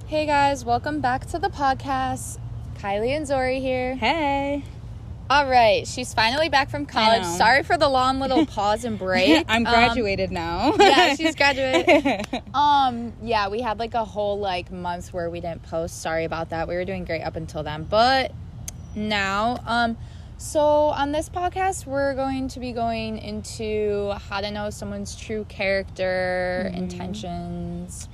Hey guys, welcome back to the podcast. Kylie and Zori here. Hey. All right, she's finally back from college. Sorry for the long little pause and break. I'm graduated now. Yeah, she's graduated. Yeah, we had like a whole month where we didn't post. Sorry about that. We were doing great up until then, but now, so on this podcast, we're going to be going into how to know someone's true character, intentions.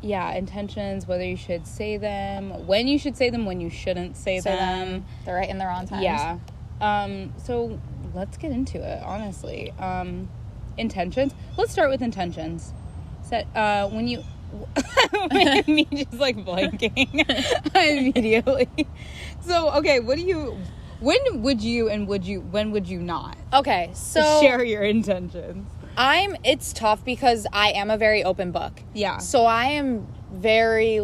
Yeah, intentions, whether you should say them, when you should say them, when you shouldn't say them. The right and the wrong times. Yeah. So let's get into it, honestly. Intentions. Let's start with intentions. When you... me just blanking immediately. So, okay, when would you not? Okay, so... share your intentions. It's tough because I am a very open book. Yeah. So I am very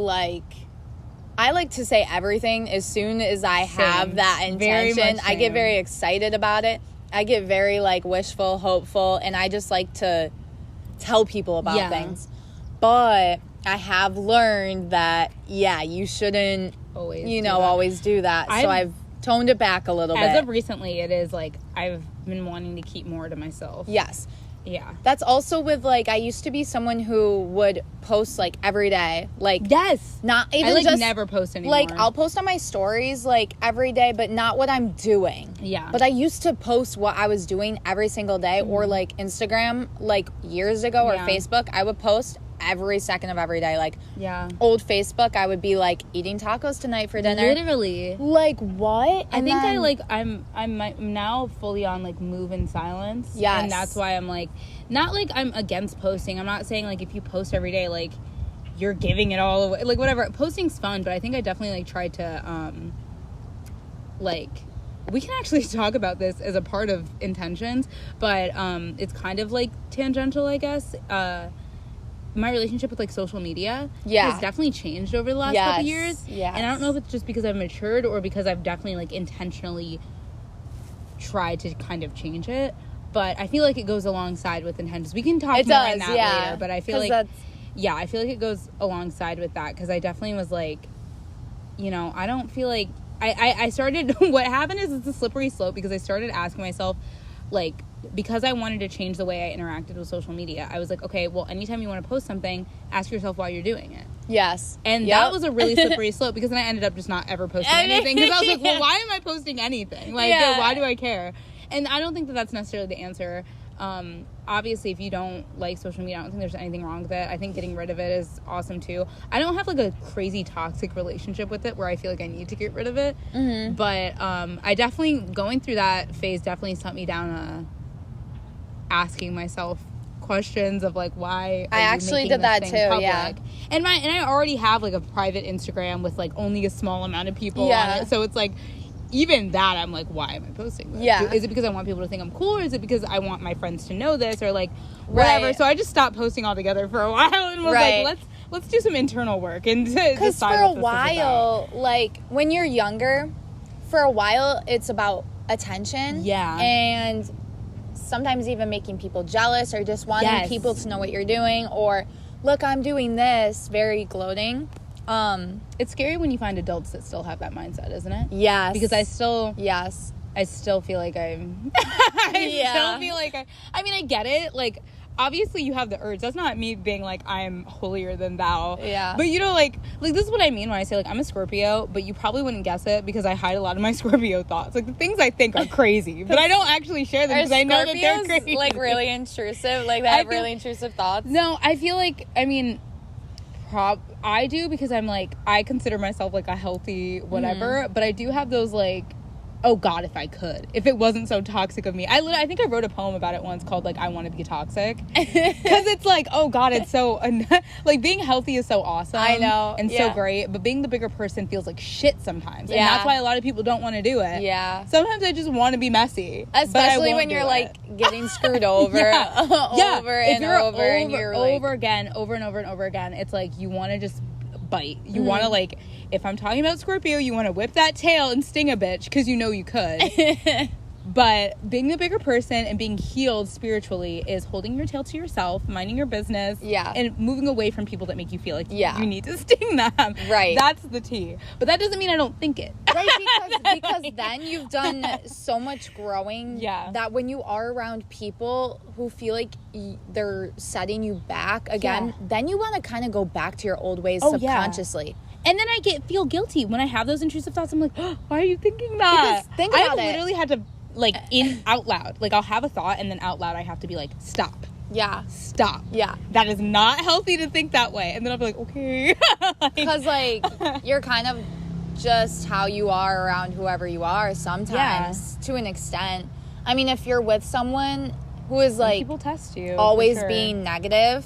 I like to say everything as soon as I have that intention. I get very excited about it. I get very wishful, hopeful, and I just like to tell people about things. But I have learned that, you shouldn't always do that. So I've toned it back a little bit. As of recently, it is I've been wanting to keep more to myself. Yes. Yeah. That's also with I used to be someone who would post every day. Yes. Not even I never post anymore. I'll post on my stories every day, but not what I'm doing. Yeah. But I used to post what I was doing every single day, or Instagram years ago, or Facebook. I would post every second of every day. Old Facebook, I would be eating tacos tonight for dinner. Literally. What? I think I'm now fully on move in silence. Yes. And that's why I'm not I'm against posting. I'm not saying if you post every day you're giving it all away. Whatever. Posting's fun, but I think I definitely tried to we can actually talk about this as a part of intentions, but it's kind of tangential, I guess. My relationship with social media has definitely changed over the last couple years. Yeah. And I don't know if it's just because I've matured or because I've definitely intentionally tried to kind of change it. But I feel it goes alongside with intentions. We can talk more on that later. But I feel I feel it goes alongside with that, because I definitely was I don't feel I started, what happened is it's a slippery slope, because I started asking myself, because I wanted to change the way I interacted with social media, I was okay, well, anytime you want to post something, ask yourself why you're doing it. Yes. And that was a really slippery slope, because then I ended up just not ever posting anything, because I was well, why am I posting anything? Why do I care? And I don't think that that's necessarily the answer. Obviously, if you don't like social media, I don't think there's anything wrong with it. I think getting rid of it is awesome too. I don't have a crazy toxic relationship with it where I feel I need to get rid of it. Mm-hmm. But I definitely, going through that phase definitely set me down asking myself questions of why I actually did that too. Public? Yeah. And I already have a private Instagram with only a small amount of people on it. So it's even that, I'm why am I posting this? Yeah. Is it because I want people to think I'm cool, or is it because I want my friends to know this, or whatever? Right. So I just stopped posting altogether for a while and was let's do some internal work and decide because for a while, when you're younger, for a while it's about attention. Yeah. And sometimes even making people jealous, or just wanting people to know what you're doing, or look, I'm doing this, very gloating. It's scary when you find adults that still have that mindset, isn't it? Yes. Because I still feel I'm still feel I get it. Obviously you have the urge. That's not me being I'm holier than thou. Yeah. But this is what I mean when I say I'm a Scorpio, but you probably wouldn't guess it because I hide a lot of my Scorpio thoughts. The things I think are crazy, but I don't actually share them because I know that they're crazy. Really intrusive? They have really intrusive thoughts? No, I feel I do, because I'm I consider myself a healthy whatever, but I do have those oh God, if I could, if it wasn't so toxic of me. I think I wrote a poem about it once called I Want to Be Toxic, because it's oh God, it's so being healthy is so awesome, I know, and so great, but being the bigger person feels like shit sometimes, and that's why a lot of people don't want to do it. Sometimes I just want to be messy, especially when you're getting screwed over over and over and you're over again, over and over and over again. It's you want to just bite. You want to if I'm talking about Scorpio, you want to whip that tail and sting a bitch because you know you could. But being the bigger person and being healed spiritually is holding your tail to yourself, minding your business, and moving away from people that make you feel like you need to sting them. Right. That's the tea. But that doesn't mean I don't think it. Right, because then you've done so much growing that when you are around people who feel like they're setting you back again, then you want to kind of go back to your old ways subconsciously. Yeah. And then I feel guilty when I have those intrusive thoughts. I'm like, oh, why are you thinking that? Because think about it. I literally had to, like, out loud. Like, I'll have a thought, and then out loud I have to be like, stop. Yeah. Stop. Yeah. That is not healthy to think that way. And then I'll be like, okay. Because, like, you're kind of just how you are around whoever you are sometimes, to an extent. I mean, if you're with someone who is, like, people test you, always being negative,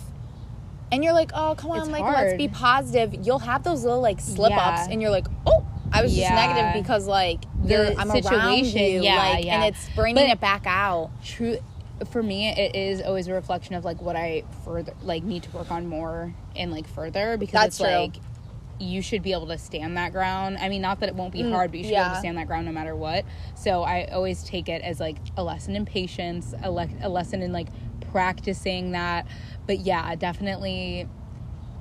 and you're like, oh, come on, it's like, hard. let's be positive. You'll have those little, like, slip-ups, and you're like, oh, I was just negative because, like, I'm around you, and it's bringing it back out. True. For me, it is always a reflection of, like, what I further, like, need to work on more and, like, further, because that's it's, true. like, you should be able to stand that ground. I mean, not that it won't be hard, but you should be able to stand that ground no matter what. So I always take it as, like, a lesson in patience, a lesson in, like, practicing that. But yeah, definitely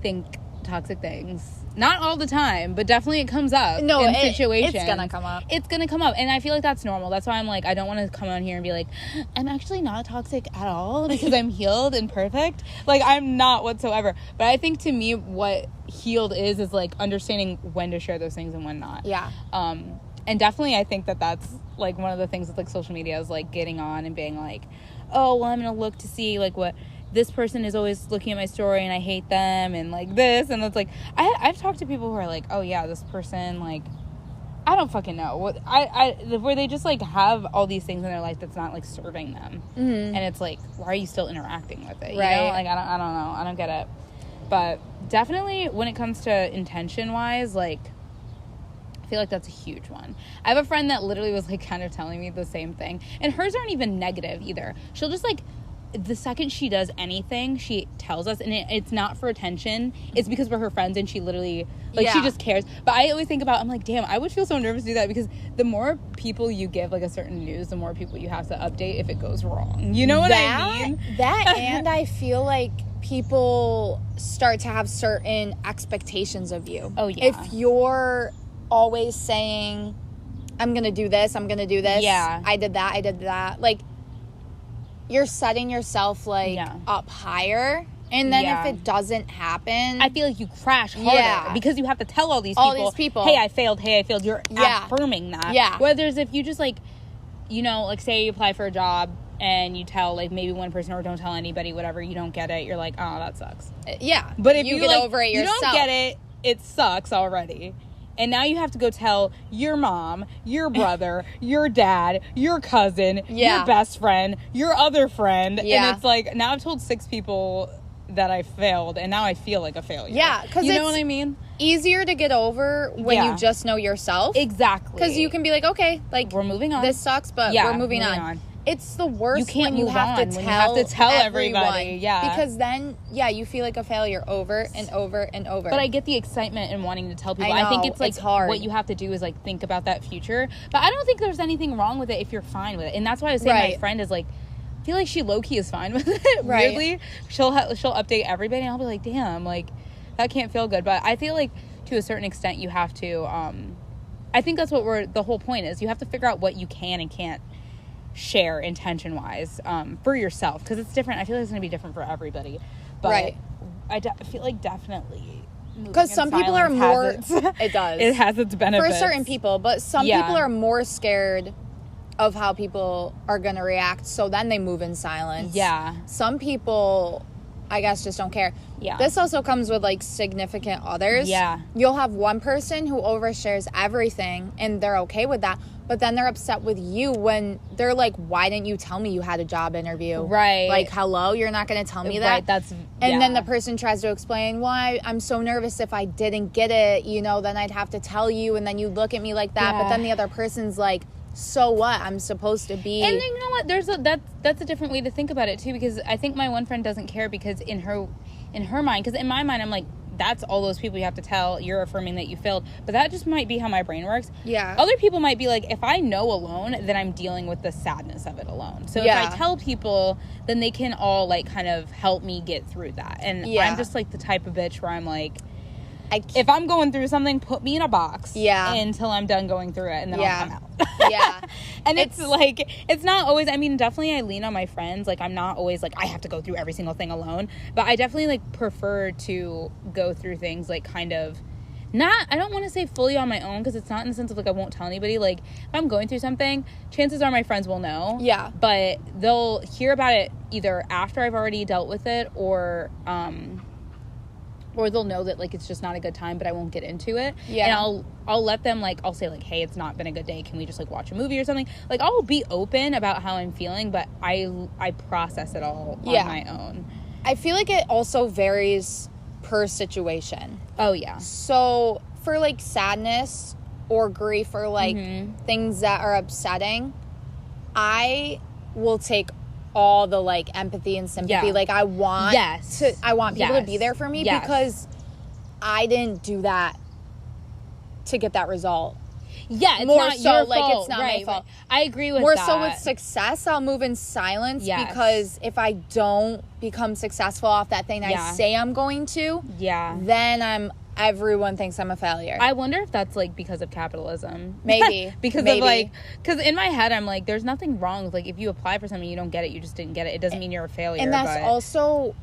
think toxic things. Not all the time, but definitely it comes up in situations. It's gonna come up. It's gonna come up, and I feel like that's normal. That's why I'm like, I don't want to come on here and be like, I'm actually not toxic at all because I'm healed and perfect. Like, I'm not whatsoever. But I think to me, what healed is like understanding when to share those things and when not. Yeah. And definitely I think that's like one of the things with like social media is like getting on and being like, oh, well, I'm gonna look to see like what this person is always looking at my story and I hate them and like this, and it's like I've talked to people who are like, oh yeah, this person, like, I don't fucking know what where they just like have all these things in their life that's not like serving them, and it's like, why are you still interacting with it? You know? Like, I don't know, I don't get it. But definitely when it comes to intention wise, like, I feel like that's a huge one. I have a friend that literally was like kind of telling me the same thing, and hers aren't even negative either. She'll just like, the second she does anything, she tells us, and it's not for attention. It's because we're her friends, and she literally, like, she just cares. But I always think about, I'm like, damn, I would feel so nervous to do that, because the more people you give, like, a certain news, the more people you have to update if it goes wrong. You know what I mean? That, and I feel like people start to have certain expectations of you. Oh, yeah. If you're always saying, I'm going to do this, I'm going to do this. Yeah. I did that. Like, you're setting yourself, like, up higher. And then if it doesn't happen, I feel like you crash harder because you have to tell all these people, hey, I failed. You're affirming that. Yeah. Whereas if you just, like, you know, like, say you apply for a job and you tell, like, maybe one person, or don't tell anybody, whatever, you don't get it, you're like, oh, that sucks. Yeah. But if you get like, over it yourself, you don't get it sucks already. And now you have to go tell your mom, your brother, your dad, your cousin, your best friend, your other friend. And it's like, now I've told 6 people that I failed, and now I feel like a failure. Yeah, because you know what I mean? Easier to get over when you just know yourself. Exactly. Because you can be like, okay, like, we're moving on. This sucks, but we're moving on. It's the worst when you have to tell everybody. Yeah. Because then, you feel like a failure over and over and over. But I get the excitement in wanting to tell people. I think it's like, hard. What you have to do is like think about that future. But I don't think there's anything wrong with it if you're fine with it. And that's why I was saying my friend is like, I feel like she low-key is fine with it. Weirdly. She'll update everybody, and I'll be like, damn, like, that can't feel good. But I feel like to a certain extent you have to, I think that's what the whole point is. You have to figure out what you can and can't share intention wise for yourself, because it's different. I feel like it's going to be different for everybody, but I feel like definitely, because some people are more it has its benefits for certain people, but some people are more scared of how people are going to react, so then they move in silence. Some people, I guess, just don't care. This also comes with, like, significant others. You'll have one person who overshares everything, and they're okay with that, but then they're upset with you when they're like, why didn't you tell me you had a job interview? Like, hello, you're not going to tell me that? And then the person tries to explain, why I'm so nervous if I didn't get it, you know, then I'd have to tell you, and then you look at me like that, but then the other person's like, so what? I'm supposed to be. And then, you know what? That's a different way to think about it too, because I think my one friend doesn't care, because in her mind, because in my mind I'm like, that's all those people you have to tell. You're affirming that you failed. But that just might be how my brain works. Yeah. Other people might be like, if I know alone, then I'm dealing with the sadness of it alone. So if I tell people, then they can all, like, kind of help me get through that. And I'm just, like, the type of bitch where I'm like, if I'm going through something, put me in a box until I'm done going through it, and then I'll come out. And it's like, it's not always, I mean, definitely I lean on my friends. Like, I'm not always like, I have to go through every single thing alone. But I definitely, like, prefer to go through things, like, kind of, I don't want to say fully on my own, because it's not in the sense of, like, I won't tell anybody. Like, if I'm going through something, chances are my friends will know. Yeah. But they'll hear about it either after I've already dealt with it, or they'll know that, like, it's just not a good time, but I won't get into it. Yeah. And I'll let them, like, I'll say, like, hey, it's not been a good day. Can we just, like, watch a movie or something? Like, I'll be open about how I'm feeling, but I process it all on my own. I feel like it also varies per situation. Oh, yeah. So, for, like, sadness or grief or, like, things that are upsetting, I will take all the, like, empathy and sympathy. Like, I want people to be there for me because I didn't do that to get that result. Yeah, it's more not so your like fault. It's not my fault. I agree with more that. So with success, I'll move in silence because if I don't become successful off that thing I say I'm going to, then everyone thinks I'm a failure. I wonder if that's, like, because of capitalism. Maybe. Because of, like, because in my head, I'm like, there's nothing wrong with, like, if you apply for something, you don't get it, you just didn't get it. It doesn't mean you're a failure. And that's also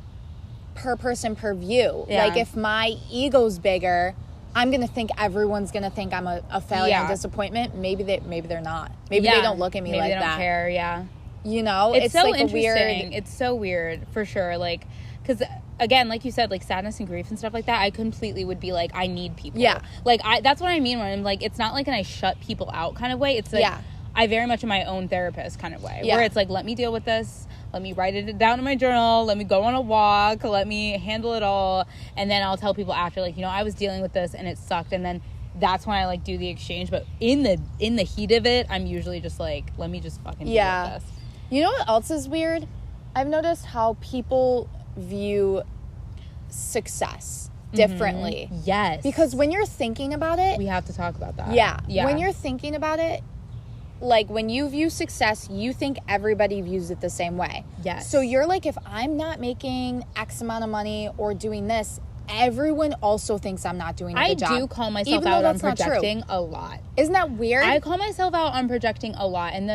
per person, per view. Yeah. Like, if my ego's bigger, I'm going to think everyone's going to think I'm a failure and disappointment. Maybe they're not. Maybe they don't look at me like that. Maybe they don't care, You know? It's so like interesting. It's so weird, for sure. Like, because, again, like you said, like, sadness and grief and stuff like that, I completely would be like, I need people. Yeah. Like, that's what I mean when I'm like, it's not like I shut people out kind of way. It's like, I very much am my own therapist kind of way. Where it's like, let me deal with this. Let me write it down in my journal. Let me go on a walk. Let me handle it all. And then I'll tell people after, like, you know, I was dealing with this and it sucked. And then that's when I, like, do the exchange. But in the heat of it, I'm usually just like, let me just fucking deal with this. You know what else is weird? I've noticed how people view success differently. Yes. Because when you're thinking about it... We have to talk about that. Yeah. When you're thinking about it, like, when you view success, you think everybody views it the same way. Yes. So you're like, if I'm not making X amount of money or doing this, everyone also thinks I'm not doing a good job. I do call myself out on projecting a lot. Isn't that weird? I call myself out on projecting a lot. And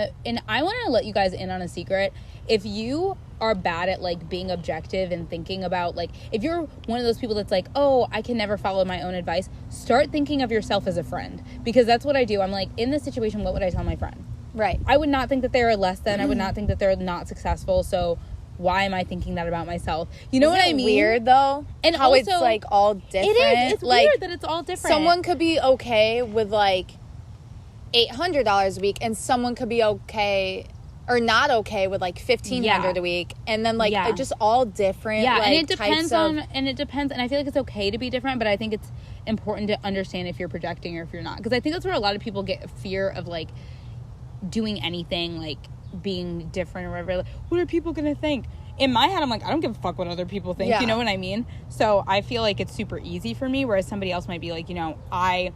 I want to let you guys in on a secret. If you are bad at, like, being objective and thinking about, like, if you're one of those people that's like, oh, I can never follow my own advice, start thinking of yourself as a friend. Because that's what I do. I'm like, in this situation, what would I tell my friend? Right. I would not think that they're less than. I would not think that they're not successful. So why am I thinking that about myself? You know what I mean? Weird, though? And how also, it's, like, all different. It is. It's like, weird that it's all different. Someone could be okay with, like, $800 a week, and someone could be okay... or not okay with, like, $1,500 a week, and then, like, it's just all different. Yeah, like, and it depends and I feel like it's okay to be different, but I think it's important to understand if you're projecting or if you're not, because I think that's where a lot of people get fear of, like, doing anything, like, being different or whatever. Like, what are people gonna think? In my head, I'm like, I don't give a fuck what other people think. You know what I mean? So I feel like it's super easy for me, whereas somebody else might be like, you know, and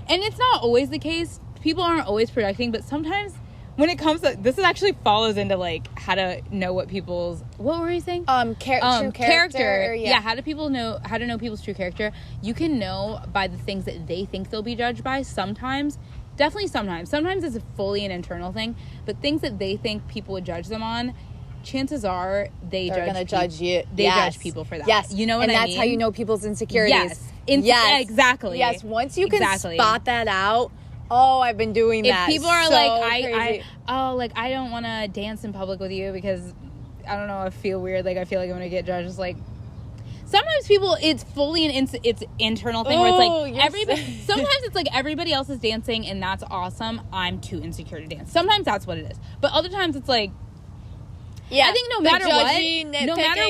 it's not always the case. People aren't always projecting, but sometimes when it comes to, this actually follows into, like, how to know what people's, what were you saying? True character. How to know people's true character. You can know by the things that they think they'll be judged by. Sometimes it's fully an internal thing, but things that they think people would judge them on, chances are they're going to judge you. They judge people for that. Yes. You know what I mean? And that's how you know people's insecurities. Yes. Exactly. Yes. Once you can spot that out, oh, I've been doing that. If people are like, I don't want to dance in public with you because, I don't know, I feel weird. Like, I feel like I'm going to get judged. It's like, sometimes people, it's fully it's internal thing where it's like, sometimes it's like everybody else is dancing and that's awesome. I'm too insecure to dance. Sometimes that's what it is. But other times it's like, I think no matter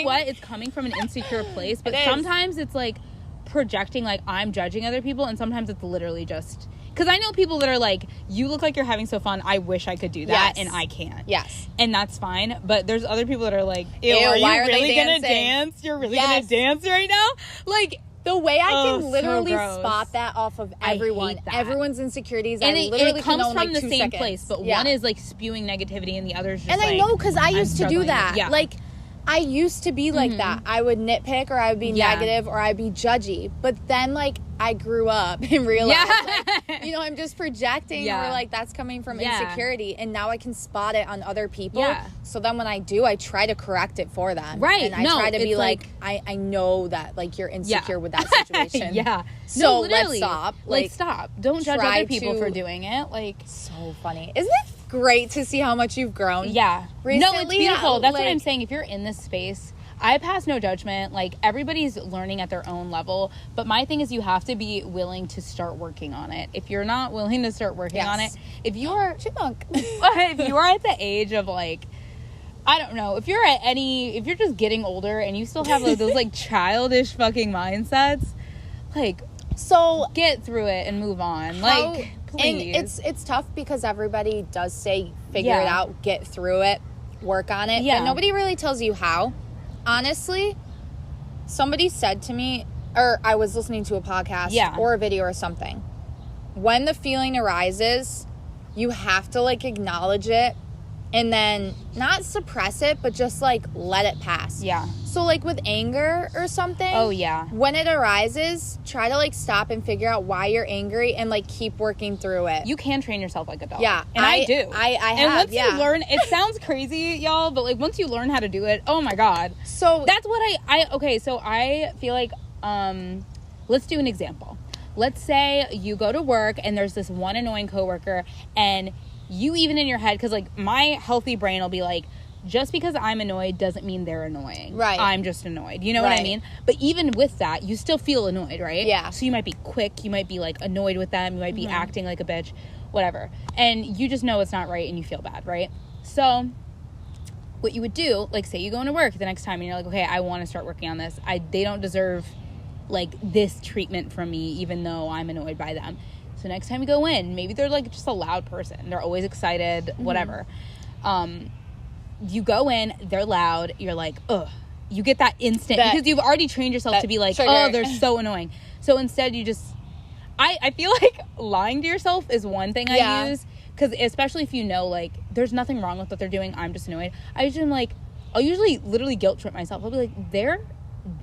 what, it's coming from an insecure place. But sometimes it's like projecting, like, I'm judging other people, and sometimes it's literally just... Because I know people that are like, you look like you're having so fun, I wish I could do that, and I can't. Yes. And that's fine. But there's other people that are like, ew, are you really going to dance? You're really going to dance right now? Like, The way I can literally spot that off of everyone. Everyone's insecurities. And it comes from like the 2 same seconds. Place, but one is like spewing negativity and the other is just I know, because I used to do that. Yeah. Like, I used to be like that. I would nitpick, or I would be negative, or I'd be judgy. But then, like, I grew up and realized, like, you know, I'm just projecting, or like that's coming from insecurity, and now I can spot it on other people. So then when I do, I try to correct it for them. Right. And I try to be like, I know that, like, you're insecure with that situation. So let's stop. Like, stop. Don't judge other people for doing it. Like, so funny. Isn't it great to see how much you've grown? Yeah. Recently? No, it's beautiful. That's what I'm saying. If you're in this space, I pass no judgment. Like, everybody's learning at their own level. But my thing is, you have to be willing to start working on it. If you're not willing to start working on it, if you are if you are at the age of, like, I don't know, if you're just getting older and you still have, like, those, like, childish fucking mindsets, like, so get through it and move on. Like, please. And it's tough because everybody does say figure it out, get through it, work on it, but nobody really tells you how. Honestly, somebody said to me, or I was listening to a podcast or a video or something, when the feeling arises, you have to, like, acknowledge it and then not suppress it, but just, like, let it pass. So, like, with anger or something, when it arises, try to, like, stop and figure out why you're angry and, like, keep working through it. You can train yourself like a dog. And I do. I have, and once you learn, it sounds crazy, y'all, but, like, once you learn how to do it, oh my God. So that's what okay, so I feel like, let's do an example. Let's say you go to work and there's this one annoying coworker, and you, even in your head, because, like, my healthy brain will be like, just because I'm annoyed doesn't mean they're annoying. Right. I'm just annoyed. You know what I mean? But even with that, you still feel annoyed, right? Yeah. So you might be quick. You might be, like, annoyed with them. You might be acting like a bitch. Whatever. And you just know it's not right and you feel bad, right? So what you would do, like, say you go into work the next time and you're like, okay, I want to start working on this. They don't deserve, like, this treatment from me, even though I'm annoyed by them. So next time you go in, maybe they're, like, just a loud person. They're always excited, whatever. You go in, they're loud, you're like, ugh. You get that instant, because you've already trained yourself to be like, trigger. Oh, they're so annoying. So instead you just, I feel like lying to yourself is one thing I use, because especially if you know, like, there's nothing wrong with what they're doing, I'm just annoyed. I'll usually literally guilt trip myself. I'll be like, they're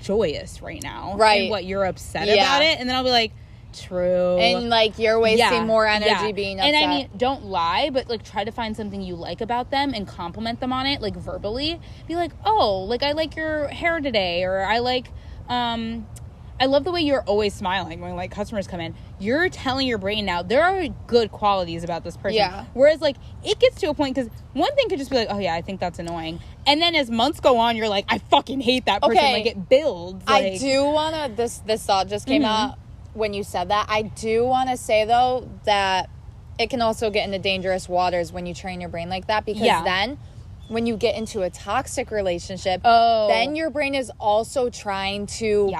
joyous right now. Right. And what, you're upset about it? And then I'll be like, true. And, like, you're wasting more energy being upset. And I mean, don't lie, but, like, try to find something you like about them and compliment them on it, like, verbally. Be like, oh, like, I like your hair today, or I like, I love the way you're always smiling when, like, customers come in. You're telling your brain now, there are good qualities about this person. Yeah. Whereas, like, it gets to a point, because one thing could just be like, oh, yeah, I think that's annoying. And then as months go on, you're like, I fucking hate that person. Like, it builds. Like, I do want to, this thought just came out when you said that. I do want to say, though, that it can also get into dangerous waters when you train your brain like that, because then when you get into a toxic relationship, then your brain is also trying to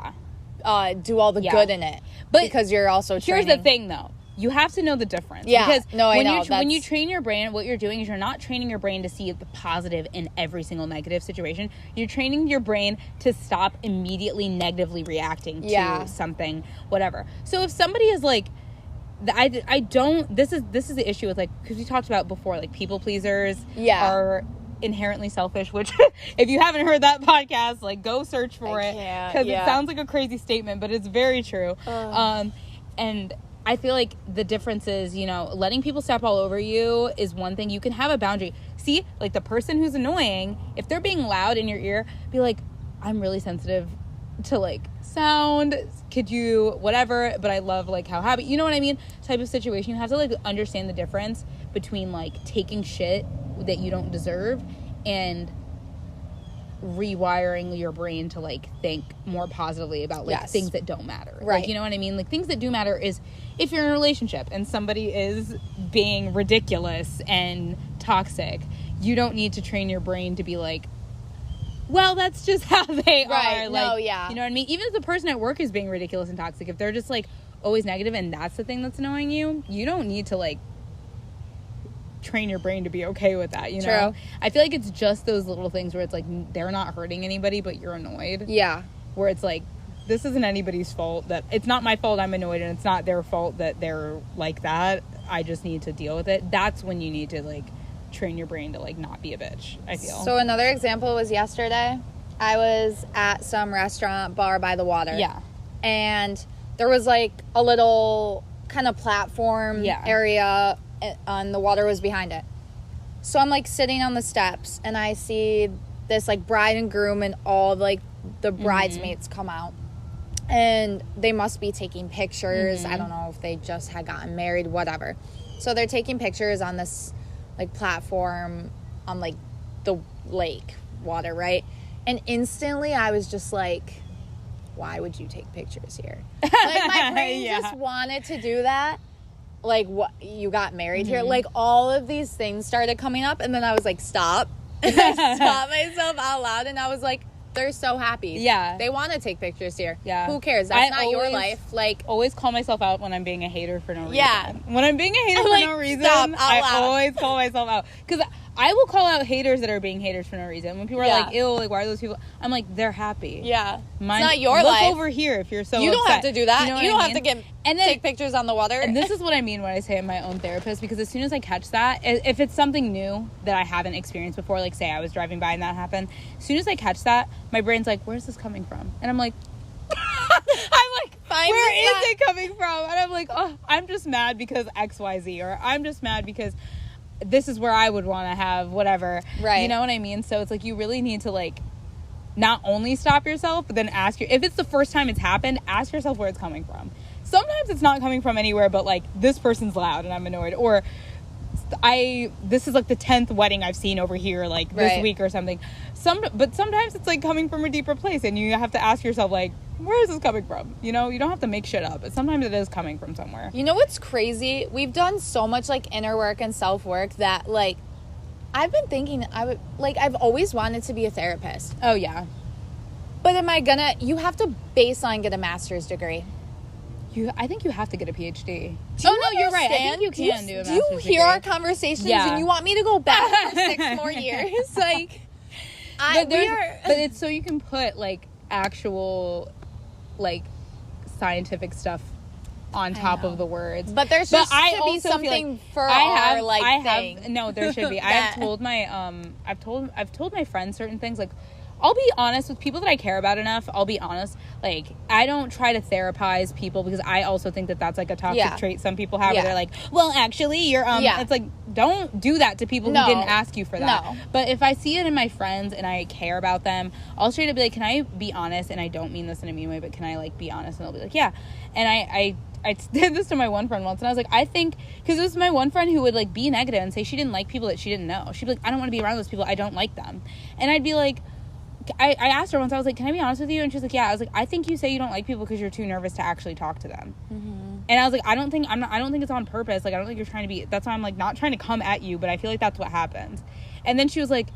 do all the good in it, but because you're also training. Here's the thing, though. You have to know the difference. Because when you train your brain, what you're doing is you're not training your brain to see the positive in every single negative situation. You're training your brain to stop immediately negatively reacting to something, whatever. So if somebody is like, I don't, this is the issue with, like, because we talked about before, like, people pleasers are inherently selfish, which if you haven't heard that podcast, like, go search for it, because it sounds like a crazy statement, but it's very true. And I feel like the difference is, you know, letting people step all over you is one thing. You can have a boundary. See, like, the person who's annoying, if they're being loud in your ear, be like, I'm really sensitive to, like, sound, could you whatever, but I love, like, how happy, you know what I mean, type of situation. You have to, like, understand the difference between, like, taking shit that you don't deserve and rewiring your brain to, like, think more positively about, like, things that don't matter. Right. Like, you know what I mean? Like, things that do matter is if you're in a relationship and somebody is being ridiculous and toxic, you don't need to train your brain to be like, well, that's just how they are. Like, you know what I mean? Even if the person at work is being ridiculous and toxic, if they're just, like, always negative and that's the thing that's annoying you, you don't need to, like, train your brain to be okay with that, you know? I feel like it's just those little things where it's like, they're not hurting anybody, but you're annoyed. Yeah. Where it's like, this isn't anybody's fault. That it's not my fault I'm annoyed, and it's not their fault that they're like that. I just need to deal with it. That's when you need to, like, train your brain to, like, not be a bitch, I feel. So another example was yesterday. I was at some restaurant bar by the water. Yeah. And there was, like, a little kind of platform area, and the water was behind it. So I'm, like, sitting on the steps, and I see this, like, bride and groom and all, like, the bridesmaids come out. And they must be taking pictures. I don't know if they just had gotten married, whatever. So they're taking pictures on this, like, platform on, like, the lake water, right? And instantly I was just like, why would you take pictures here? Like, my brain just wanted to do that. Like, what, you got married here? Like, all of these things started coming up, and then I was like, stop. And I stopped myself out loud, and I was like, they're so happy. Yeah. They want to take pictures here. Yeah. Who cares? That's not your life. Like, always call myself out when I'm being a hater for no reason. Yeah. When I'm being a hater for no reason, I always call myself out. Because I will call out haters that are being haters for no reason. When people are like, ew, like, why are those people? I'm like, they're happy. Yeah. It's not your life. Look over here if you're so You don't upset. have to do that. You, know you don't have to take pictures on the water. And this is what I mean when I say I'm my own therapist, because as soon as I catch that, if it's something new that I haven't experienced before, like, say I was driving by and that happened, as soon as I catch that, my brain's like, where's this coming from? And I'm like, where is it coming from? And I'm like, oh, I'm just mad because XYZ, or I'm just mad because this is where I would want to have whatever. Right. You know what I mean? So it's like, you really need to, like, not only stop yourself, but then ask if it's the first time it's happened, ask yourself where it's coming from. Sometimes it's not coming from anywhere, but, like, this person's loud and I'm annoyed, or this is, like, the 10th wedding I've seen over here, like, this week or something. But sometimes it's, like, coming from a deeper place, and you have to ask yourself, like, where is this coming from? You know, you don't have to make shit up, but sometimes it is coming from somewhere. You know what's crazy? We've done so much, like, inner work and self-work that, like, I've been thinking I've always wanted to be a therapist. Oh, yeah. But you have to baseline get a master's degree. I think you have to get a PhD. You're right. I think you can do a master's degree. Do you hear our conversations and you want me to go back for 6 more years? Like, but it's so you can put, like, actual, like, scientific stuff on top of the words. But there's just to be something like for our thing. No, there should be. I have told my I've told my friends certain things. Like, I'll be honest with people that I care about enough. I'll be honest. Like, I don't try to therapize people, because I also think that that's, like, a toxic trait some people have where they're like, well, actually, you're it's like, don't do that to people who didn't ask you for that. No. But if I see it in my friends and I care about them, I'll straight up be like, can I be honest? And I don't mean this in a mean way, but can I, like, be honest? And they'll be like, yeah. And I did this to my one friend once, and I was like, I think, because it was my one friend who would, like, be negative and say she didn't like people that she didn't know. She'd be like, I don't want to be around those people. I don't like them. And I'd be like, I asked her once, I was like, can I be honest with you? And she's like, yeah. I was like, I think you say you don't like people because you're too nervous to actually talk to them. And I was like, I don't think it's on purpose. Like, I don't think you're trying to be, that's why I'm, like, not trying to come at you, but I feel like that's what happens. And then she was like,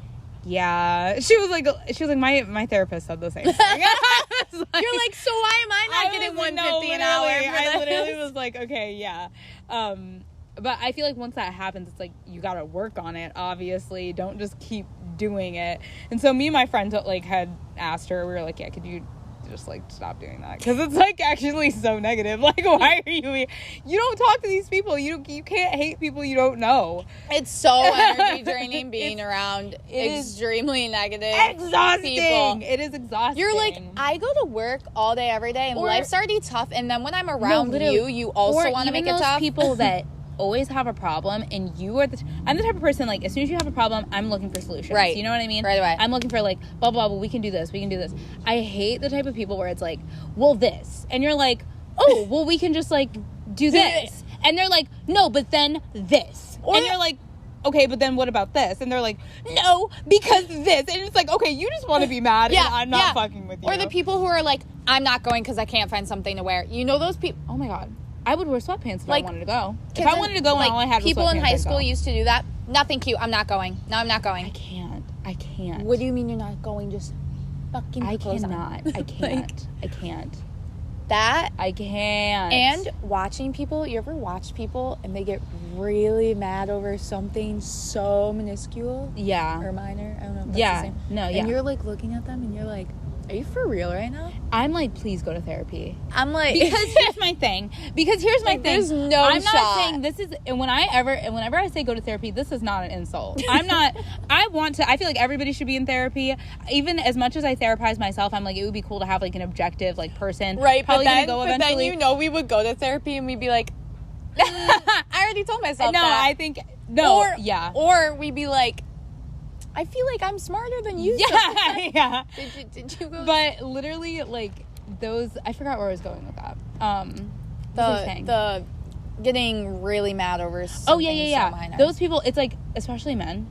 yeah. She was like, my therapist said the same thing. Like, you're like, so why am I not getting $150 an hour? I literally was like, okay, yeah. But I feel like once that happens, it's like, you gotta work on it, obviously. Don't just keep doing it. And so me and my friend, like, had asked her, we were like, yeah, could you just, like, stop doing that? Because it's, like, actually so negative. Like, why are you don't talk to these people. You can't hate people you don't know. It's so energy draining being around extremely negative exhausting people. It is exhausting. You're like, I go to work all day every day, and life's already tough, and then when I'm around you also want to make it tough. People that always have a problem, and I'm the type of person, like, as soon as you have a problem, I'm looking for solutions. Right. You know what I mean? Right away. I'm looking for, like, blah, blah, blah, we can do this. I hate the type of people where it's like, well, this. And you're like, oh, well, we can just, like, do this. And they're like, no, but then this. And you're like, okay, but then what about this? And they're like, no, because this. And it's like, okay, you just want to be mad, and I'm not fucking with you. Or the people who are like, I'm not going because I can't find something to wear. You know those people? Oh, my God. I would wear sweatpants if I wanted to go. If I wanted to go, and all I had was people in high school used to do that. Nothing cute. I'm not going. No, I'm not going. I can't. What do you mean you're not going? Just fucking I cannot. I can't. I can't. That I can't. And watching people. You ever watch people and they get really mad over something so minuscule? Yeah. Or minor. I don't know if that's the same. No. And you're like looking at them and you're like, Are you for real right now? I'm like, please go to therapy. I'm like... Because here's my thing. There's no I'm shot. not saying this is... And whenever I say go to therapy, this is not an insult. I'm not... I feel like everybody should be in therapy. Even as much as I therapize myself, I'm like, it would be cool to have, like, an objective, like, person. Right, probably but eventually. then, you know, we would go to therapy and we'd be like... I already told myself that. No, I think... No, Or we'd be like... I feel like I'm smarter than you. Yeah, yeah. Did you go? But literally, like, those... I forgot where I was going with that. The getting really mad over something. Oh, yeah. So minor. Those people, it's like, especially men.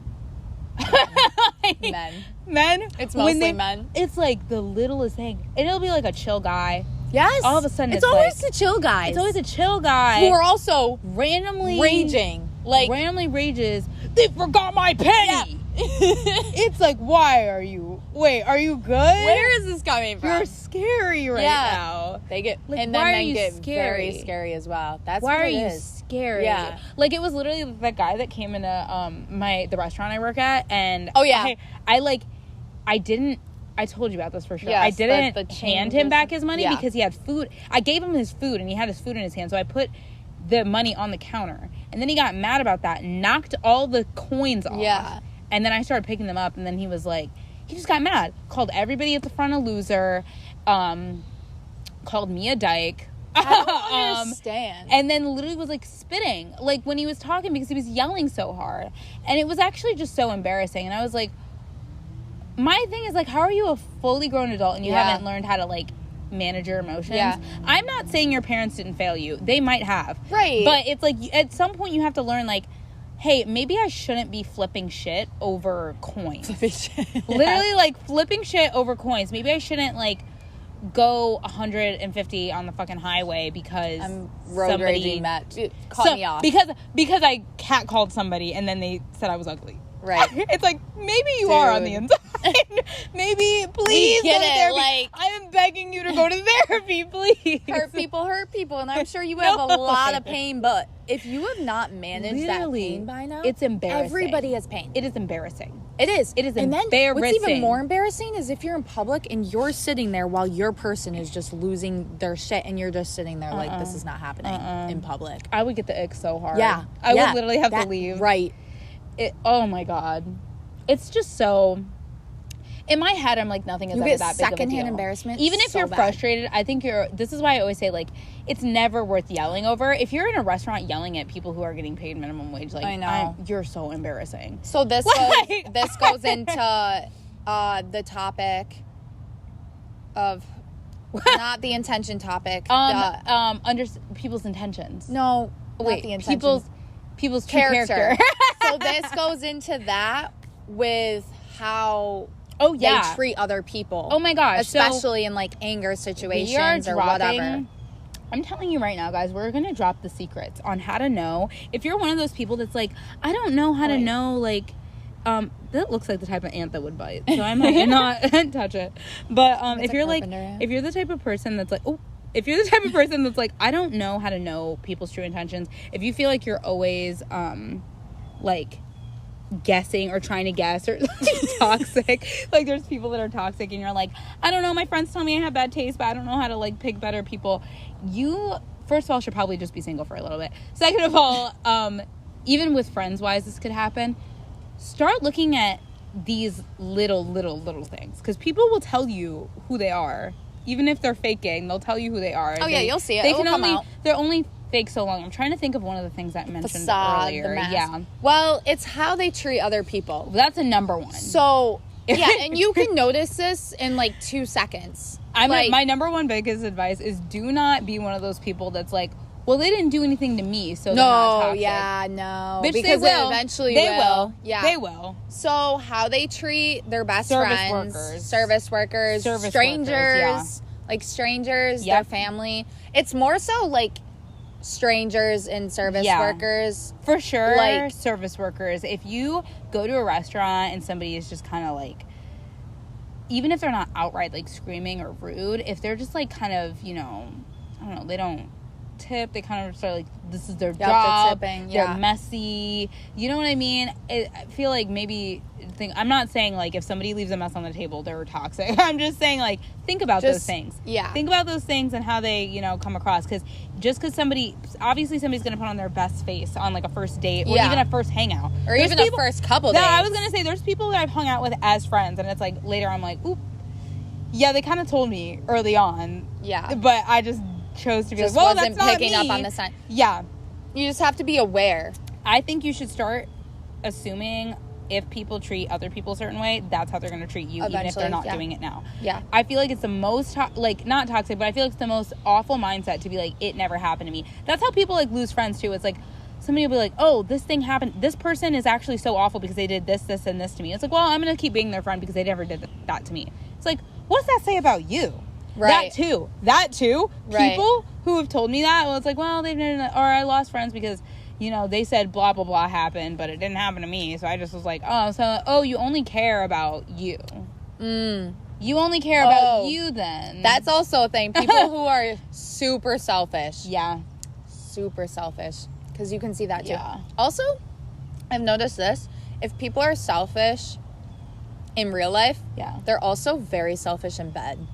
Men. It's mostly men. It's like the littlest thing. And it'll be like a chill guy. Yes. All of a sudden, it's always the chill guys. It's always a chill guy. Who are also randomly raging. Like, randomly rages. They forgot my penny. Yeah. It's like, are you good? Where is this coming from? You're scary right now. They get, like, and then men get very scary as well. That's why what are you is. Scary? Yeah, like it was literally that guy that came into the restaurant I work at, and I didn't. I told you about this for sure. Yes, I didn't hand him back his money because he had food. I gave him his food, and he had his food in his hand, so I put the money on the counter, and then he got mad about that, knocked all the coins off. Yeah. And then I started picking them up, and then he was like, he just got mad. Called everybody at the front a loser. Called me a dyke. I don't understand. And then literally was like spitting, like when he was talking, because he was yelling so hard. And it was actually just so embarrassing. And I was like, my thing is like, how are you a fully grown adult and you haven't learned how to like manage your emotions? Yeah. I'm not saying your parents didn't fail you. They might have. Right. But it's like, at some point you have to learn like, hey, maybe I shouldn't be flipping shit over coins. Literally, like, flipping shit over coins. Maybe I shouldn't, like, go 150 on the fucking highway because I'm road raging Matt. Cut me off. Because I catcalled somebody and then they said I was ugly. Right. It's like, maybe you are on the inside. Maybe, please go to therapy. Like, I am begging you to go to therapy, please. Hurt people, and I'm sure you have a lot of pain, but if you have not managed that pain by now, it's embarrassing. Everybody has pain. It is embarrassing. It is. It is and embarrassing. Then what's even more embarrassing is if you're in public and you're sitting there while your person is just losing their shit and you're just sitting there like, this is not happening in public. I would get the ick so hard. Yeah. I would literally have to leave. Right. Oh my God. It's just so... In my head, I'm like, nothing is ever that big of a deal. Secondhand embarrassment. Even if you're frustrated, I think this is why I always say, like, it's never worth yelling over. If you're in a restaurant yelling at people who are getting paid minimum wage, like, I know. You're so embarrassing. So this goes into the topic of not the intention topic. People's intentions. No, wait, not the intentions. People's character. So this goes into that with how they treat other people. Oh my gosh. Especially in like anger situations or whatever. I'm telling you right now, guys, we're going to drop the secrets on how to know. If you're one of those people that's like, I don't know how to know, like, that looks like the type of ant that would bite. So I might not touch it. But if you're like, if you're the type of person that's like, if you're the type of person that's like, I don't know how to know people's true intentions. If you feel like you're always, like, guessing or trying to guess or toxic, like there's people that are toxic and you're like, I don't know, my friends tell me I have bad taste, but I don't know how to like pick better people. You first of all should probably just be single for a little bit. Second of all, even with friends wise, this could happen. Start looking at these little things, because people will tell you who they are. Even if they're faking, they'll tell you who they are. You'll see it. They can they're only fake so long. I'm trying to think of one of the things that I mentioned earlier. The mask. Yeah. Well, it's how they treat other people. That's a number one. So, yeah, and you can notice this in like 2 seconds. My number one biggest advice is do not be one of those people that's like, well, they didn't do anything to me, so they're not toxic. Bitch, because they will. Eventually they will. Yeah. They will. So, how they treat their best friends, service workers, strangers, like strangers, their family. It's more so like strangers and service workers. For sure, like service workers. If you go to a restaurant and somebody is just kind of like, even if they're not outright like screaming or rude, if they're just like kind of, you know, I don't know, they don't tip, they kind of start like, this is their job, they're messy, you know what I mean? I feel like maybe think, I'm not saying, like, if somebody leaves a mess on the table, they're toxic. I'm just saying, like, think about those things. Yeah. Think about those things and how they, you know, come across. Because just because obviously somebody's going to put on their best face on, like, a first date or even a first hangout. Or even a first couple days. I was going to say, there's people that I've hung out with as friends, and it's like, later I'm like, oop. Yeah, they kind of told me early on. Yeah. But I just chose to be like, well, that's not me. Picking up on the sign. Yeah. You just have to be aware. I think you should start assuming if people treat other people a certain way, that's how they're going to treat you, even if they're not doing it now. Yeah. I feel like it's the most, not toxic, but I feel like it's the most awful mindset to be like, it never happened to me. That's how people, like, lose friends, too. It's like, somebody will be like, oh, this thing happened. This person is actually so awful because they did this, this, and this to me. It's like, well, I'm going to keep being their friend because they never did that to me. It's like, what does that say about you? Right. That too. Right. People who have told me that, well, it's like, well, or I lost friends because, you know, they said blah, blah, blah happened, but it didn't happen to me. So I just was like, you only care about you. You only care about you then. That's also a thing. People who are super selfish. Yeah. Super selfish. Because you can see that too. Yeah. Also, I've noticed this. If people are selfish in real life, they're also very selfish in bed.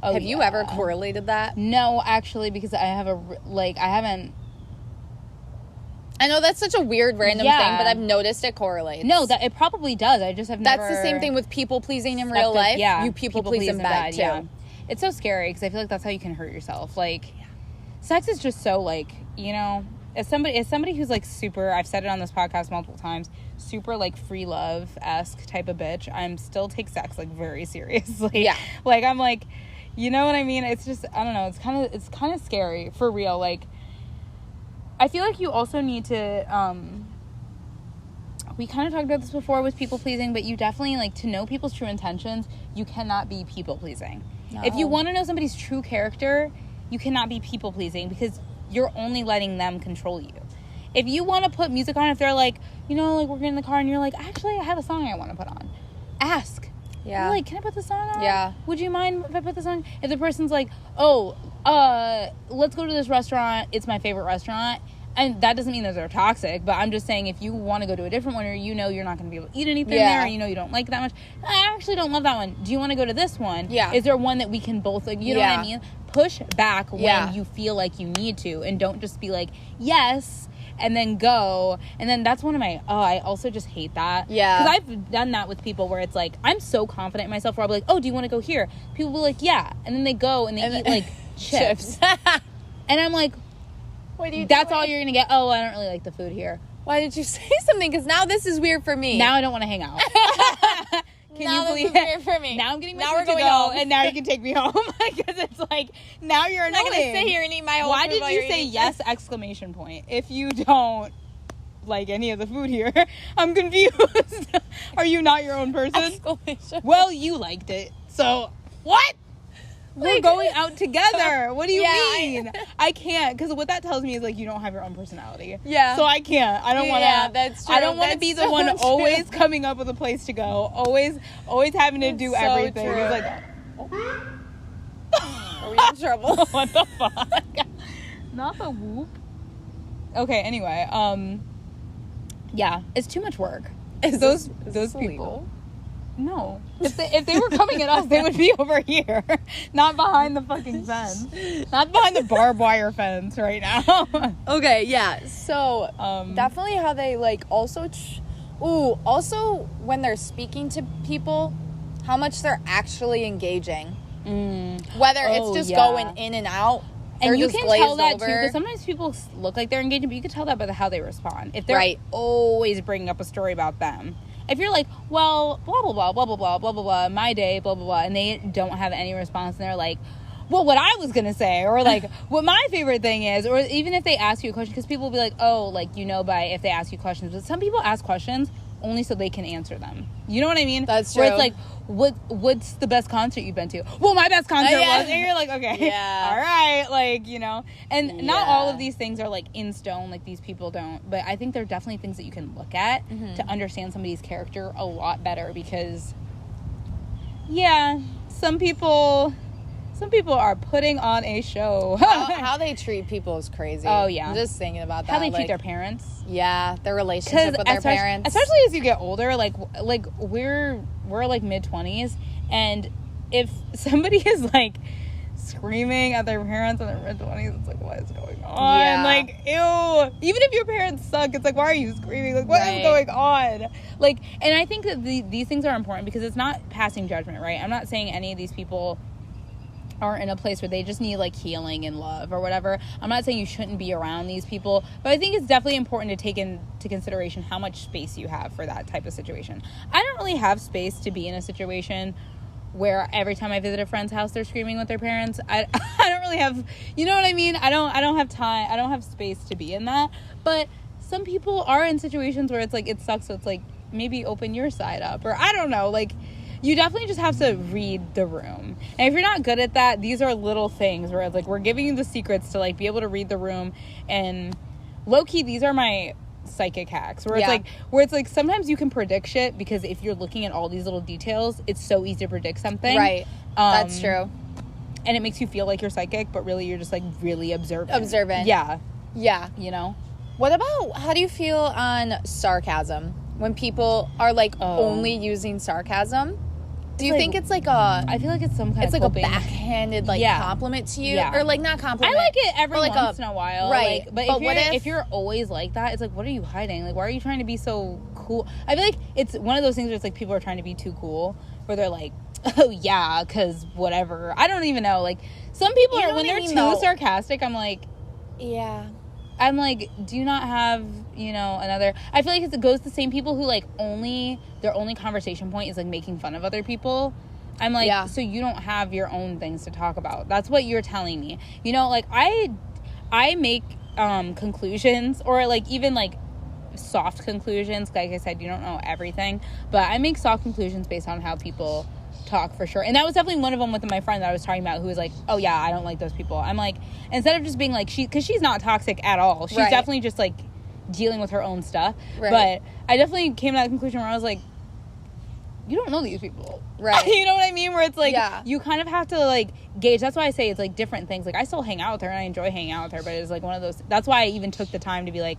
Have you ever correlated that? No, actually, because I haven't. I know that's such a weird random thing, but I've noticed it correlates. No, that it probably does. I just have never. That's the same thing with people pleasing in real life. Yeah, you people please in bed too. Yeah. It's so scary because I feel like that's how you can hurt yourself. Like, sex is just so, like, you know, as somebody who's like super. I've said it on this podcast multiple times. Super, like, free love-esque type of bitch. I'm still take sex, like, very seriously. Yeah. Like, I'm like, you know what I mean? It's just, I don't know. It's kind of scary for real. Like, I feel like you also need to, we kind of talked about this before with people pleasing, but you definitely, like, to know people's true intentions, you cannot be people pleasing. No. If you want to know somebody's true character, you cannot be people pleasing because you're only letting them control you. If you want to put music on, if they're like, you know, like, we're getting in the car and you're like, actually, I have a song I want to put on. Ask. Yeah. You're like, can I put this song on? Yeah. Would you mind if I put this on? If the person's like, let's go to this restaurant. It's my favorite restaurant. And that doesn't mean that they're toxic, but I'm just saying if you want to go to a different one or you know you're not going to be able to eat anything there or you know you don't like it that much, I actually don't love that one. Do you want to go to this one? Yeah. Is there one that we can both, like, you know what I mean? Push back when you feel like you need to and don't just be like, yes, and then go. And then that's one of my, I also just hate that. Yeah. Because I've done that with people where it's like, I'm so confident in myself where I'll be like, oh, do you want to go here? People will be like, yeah. And then they go and they eat, like, chips. And I'm like, that's all you're gonna get. Oh, I don't really like the food here. Why did you say something? Because now this is weird for me. Now I don't want to hang out. Can you believe this is weird for me. Now I'm getting my food to go, home. And now you can take me home because it's like now you're annoying. I'm not gonna sit here and eat my whole Why food. Why did you say yes? Exclamation point. If you don't like any of the food here, I'm confused. Are you not your own person? Exclamation. Well, you liked it, so what? We're going out together. What do you mean? I can't, because what that tells me is, like, you don't have your own personality. Yeah. So I can't. I don't want to. Yeah, that's true. I don't want to be the one always coming up with a place to go. Always having to do everything. True. It's like, are we in trouble? What the fuck? Not the whoop. Okay. Anyway. Yeah. It's too much work. Is those people? Illegal? No. If they were coming at us, they would be over here. Not behind the fucking fence. Not behind the barbed wire fence right now. Okay, yeah. So, definitely how they, like, also... also, when they're speaking to people, how much they're actually engaging. Whether it's just going in and out. And you can tell that, too, because sometimes people look like they're engaging, but you can tell that by how they respond. If they're always bringing up a story about them... If you're like, well, blah, blah, blah, blah, blah, blah, blah, blah, blah, my day, blah, blah, blah, and they don't have any response, and they're like, well, what I was going to say, or like, what my favorite thing is, or even if they ask you a question, because people will be like, oh, like, you know, by if they ask you questions, but some people ask questions only so they can answer them. You know what I mean? That's true. Where it's like, what's the best concert you've been to? Well, my best concert was, and you're like, okay, all right, like, you know, and not all of these things are like in stone, like these people don't, but I think there are definitely things that you can look at to understand somebody's character a lot better because, some people Some people are putting on a show. How they treat people is crazy. Oh, yeah. I'm just thinking about that. How they treat their parents. Yeah, their relationship with their parents. Especially as you get older, like we're like mid-20s, and if somebody is like screaming at their parents in their mid-20s, it's like, what is going on? Yeah. Like, ew. Even if your parents suck, it's like, why are you screaming? Like, what is going on? Like, and I think that these things are important because it's not passing judgment, right? I'm not saying any of these people are in a place where they just need like healing and love or whatever. I'm not saying you shouldn't be around these people, but I think it's definitely important to take into consideration how much space you have for that type of situation. I don't really have space to be in a situation where every time I visit a friend's house they're screaming with their parents. I don't really have, you know what I mean? I don't have time. I don't have space to be in that. But some people are in situations where it's like it sucks, so it's like maybe open your side up, or I don't know, like you definitely just have to read the room. And if you're not good at that, these are little things where it's like we're giving you the secrets to like be able to read the room. And low-key, these are my psychic hacks where it's like sometimes you can predict shit because if you're looking at all these little details, it's so easy to predict something. Right. That's true. And it makes you feel like you're psychic, but really you're just like really observant. Yeah. You know? What about, how do you feel on sarcasm? When people are like only using sarcasm? Do you think it's like I feel like it's some kind of like a backhanded compliment to you, or like not compliment. I like it every once in a while, right? Like, but if you're always like that, it's like, what are you hiding? Like, why are you trying to be so cool? I feel like it's one of those things where it's like people are trying to be too cool, where they're like, oh yeah, because whatever. I don't even know. Like some people are when they're too sarcastic. I'm like, do you not have, another... I feel like it goes to the same people who, like, their only conversation point is, like, making fun of other people. I'm like, so you don't have your own things to talk about. That's what you're telling me. Like, I make conclusions, or, like, even, like, soft conclusions. Like I said, you don't know everything. But I make soft conclusions based on how people talk, for sure. And that was definitely one of them with my friend that I was talking about, who was like, oh yeah, I don't like those people. I'm like, instead of just being like, because she's not toxic at all, she's definitely just like dealing with her own stuff, but I definitely came to that conclusion where I was like, you don't know these people, right? You know what I mean? Where it's like, you kind of have to like gauge. That's why I say it's like different things. Like I still hang out with her and I enjoy hanging out with her, but it's like one of those, that's why I even took the time to be like,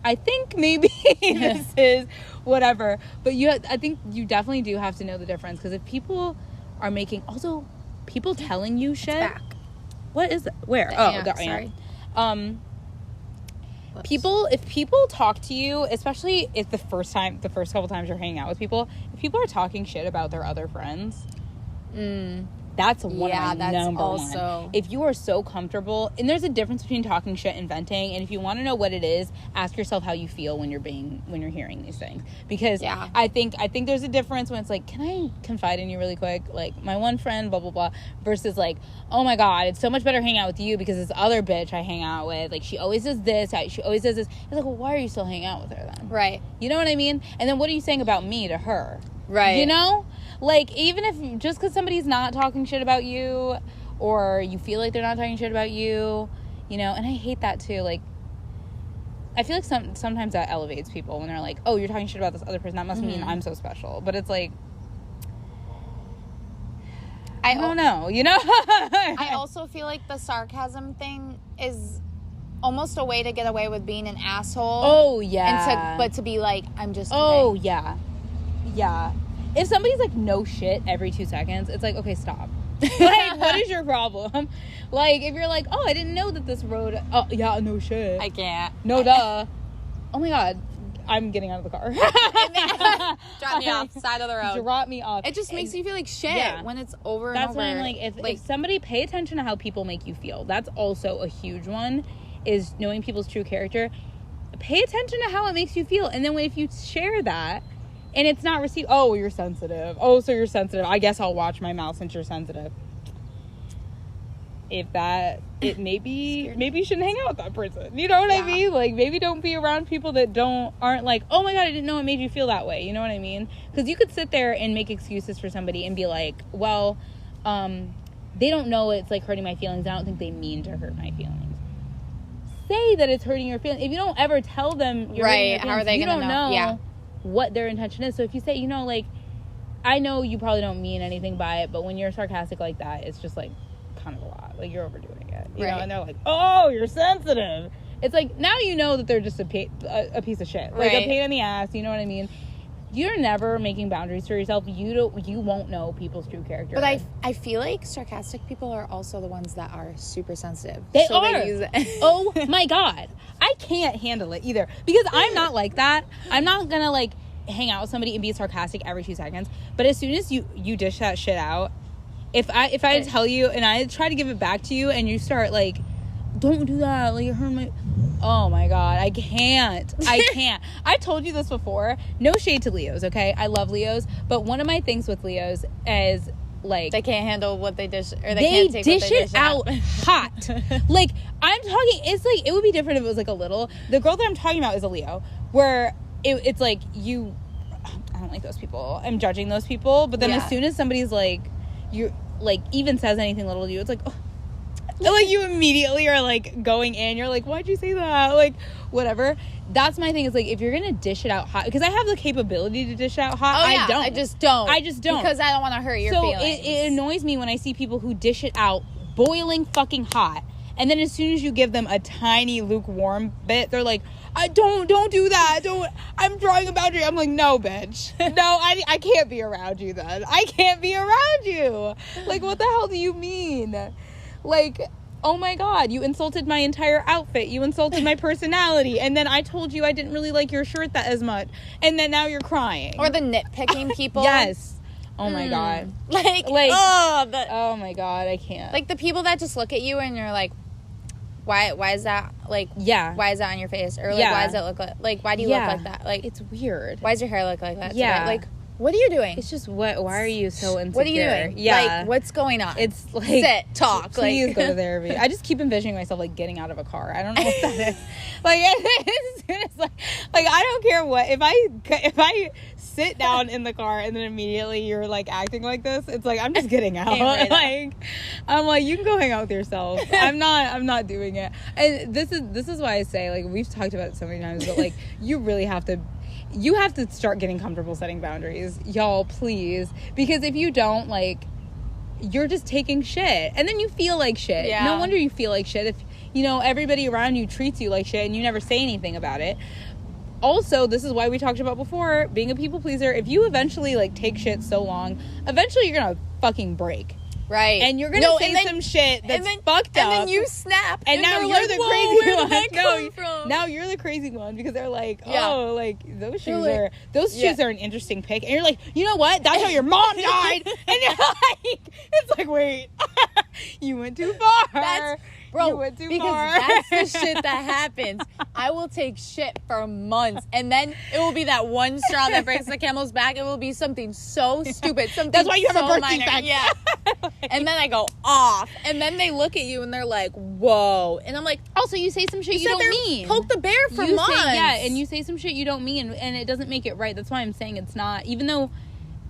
I think maybe this is whatever. But I think you definitely do have to know the difference, because if people are making, also people telling you shit. It's back. What is it? Where? Sorry. If people talk to you, especially if the first couple times you're hanging out with people, if people are talking shit about their other friends, that's one of my number one. If you are so comfortable, and there's a difference between talking shit and venting, and if you want to know what it is, ask yourself how you feel when you're hearing these things, because I think there's a difference when it's like, can I confide in you really quick, like my one friend, blah blah blah, versus like, oh my god, it's so much better hanging out with you because this other bitch I hang out with, like she always does this, she always does this. It's like, well, why are you still hanging out with her then? Right. You know what I mean? And then what are you saying about me to her? Right. Like, even if just because somebody's not talking shit about you, or you feel like they're not talking shit about you, and I hate that too. Like, I feel like sometimes that elevates people when they're like, oh, you're talking shit about this other person, that must mean I'm so special. But it's like, I don't know, I also feel like the sarcasm thing is almost a way to get away with being an asshole. Oh, yeah. But to be like, I'm just kidding. Oh, yeah. Yeah. If somebody's like, no shit every 2 seconds, it's like, okay, stop. Like, what is your problem? Like, if you're like, oh, I didn't know that this road, oh, yeah, no shit. I can't. No, duh. Oh my god. I'm getting out of the car. Drop me off, side of the road. Drop me off. It just makes you feel like shit when it's over and over. That's why I'm like, if somebody, pay attention to how people make you feel. That's also a huge one, is knowing people's true character. Pay attention to how it makes you feel. And then if you share that, and it's not received, oh, you're sensitive. Oh, so you're sensitive. I guess I'll watch my mouth since you're sensitive. Maybe you shouldn't hang out with that person. You know what I mean? Like, maybe don't be around people that aren't like, oh my god, I didn't know it made you feel that way. You know what I mean? Because you could sit there and make excuses for somebody and be like, well, they don't know it's like hurting my feelings. I don't think they mean to hurt my feelings. Say that it's hurting your feelings. If you don't ever tell them you're hurting your feelings, how are they going to know what their intention is. So if you say, like, I know you probably don't mean anything by it, but when you're sarcastic like that, it's just like, kind of a lot. Like, you're overdoing it. You know? And they're like, oh, you're sensitive. It's like, now you know that they're just a piece of shit. Like, a pain in the ass, you know what I mean? You're never making boundaries for yourself. You won't know people's true character. But I feel like sarcastic people are also the ones that are super sensitive. They are. They use it. Oh my God. I can't handle it either. Because I'm not like that. I'm not gonna, like, hang out with somebody and be sarcastic every 2 seconds. But as soon as you dish that shit out, if I tell you and I try to give it back to you and you start, like, don't do that, like, you hurt my... Oh my God, I can't. I've told you this before. No shade to Leos, okay? I love Leos, but one of my things with Leos is, like, they can't handle what they dish, or they can't take dish what they dish it out hot. Like, I'm talking, it's like, it would be different if it was like a little. The girl that I'm talking about is a Leo, where it's like, I don't like those people. I'm judging those people, but then as soon as somebody's like, you like even says anything little to you, it's like, oh. Like, you immediately are, like, going in. You're like, why'd you say that? Like, whatever. That's my thing. Is, like, if you're going to dish it out hot... Because I have the capability to dish it out hot. Oh, yeah. I just don't. Because I don't want to hurt your feelings. So, it annoys me when I see people who dish it out boiling fucking hot. And then as soon as you give them a tiny lukewarm bit, they're like, don't do that. I'm drawing a boundary. I'm like, no, bitch. No, I can't be around you then. I can't be around you. Like, what the hell do you mean? Like, oh my God, you insulted my entire outfit. You insulted my personality. And then I told you I didn't really like your shirt that as much. And then now you're crying. Or the nitpicking people. Yes. Oh my God. Like oh my God, I can't. Like, the people that just look at you and you're like, why is that, like, why is that on your face? Or, like, why does it look like, why do you look like that? Like, it's weird. Why does your hair look like that? Yeah. Today? Like, what are you doing? It's just, why are you so insecure? What are you doing? Yeah. Like, what's going on? It's like... Sit, talk. Please go to therapy. I just keep envisioning myself, like, getting out of a car. I don't know what that is. Like, as soon as, like, I don't care what... If I sit down in the car and then immediately you're, like, acting like this, it's like, I'm just getting out. Like, I'm like, you can go hang out with yourself. I'm not doing it. And this is why I say, like, we've talked about it so many times, but, like, you really have to... You have to start getting comfortable setting boundaries. Y'all, please. Because if you don't, like, you're just taking shit. And then you feel like shit. Yeah. No wonder you feel like shit if, you know, everybody around you treats you like shit and you never say anything about it. Also, this is why we talked about before, being a people pleaser. If you eventually, like, take shit so long, eventually you're gonna fucking break. Right. And you're gonna say some shit that's fucked up. And then you snap. And now you're like, the crazy one. Where did that come from? Now you're the crazy one because they're like, oh, like, those shoes are an interesting pick. And you're like, you know what? That's how your mom died. And you're like, it's like, wait, you went too far. Bro, you went too because far. That's the shit that happens. I will take shit for months, and then it will be that one straw that breaks the camel's back. It will be something so stupid. That's why you have a birthday back. Yeah. And then I go off, and then they look at you, and they're like, whoa. And I'm like, also, you say some shit you don't mean. Poke the bear for months. And you say some shit you don't mean, and it doesn't make it right. That's why I'm saying it's not, even though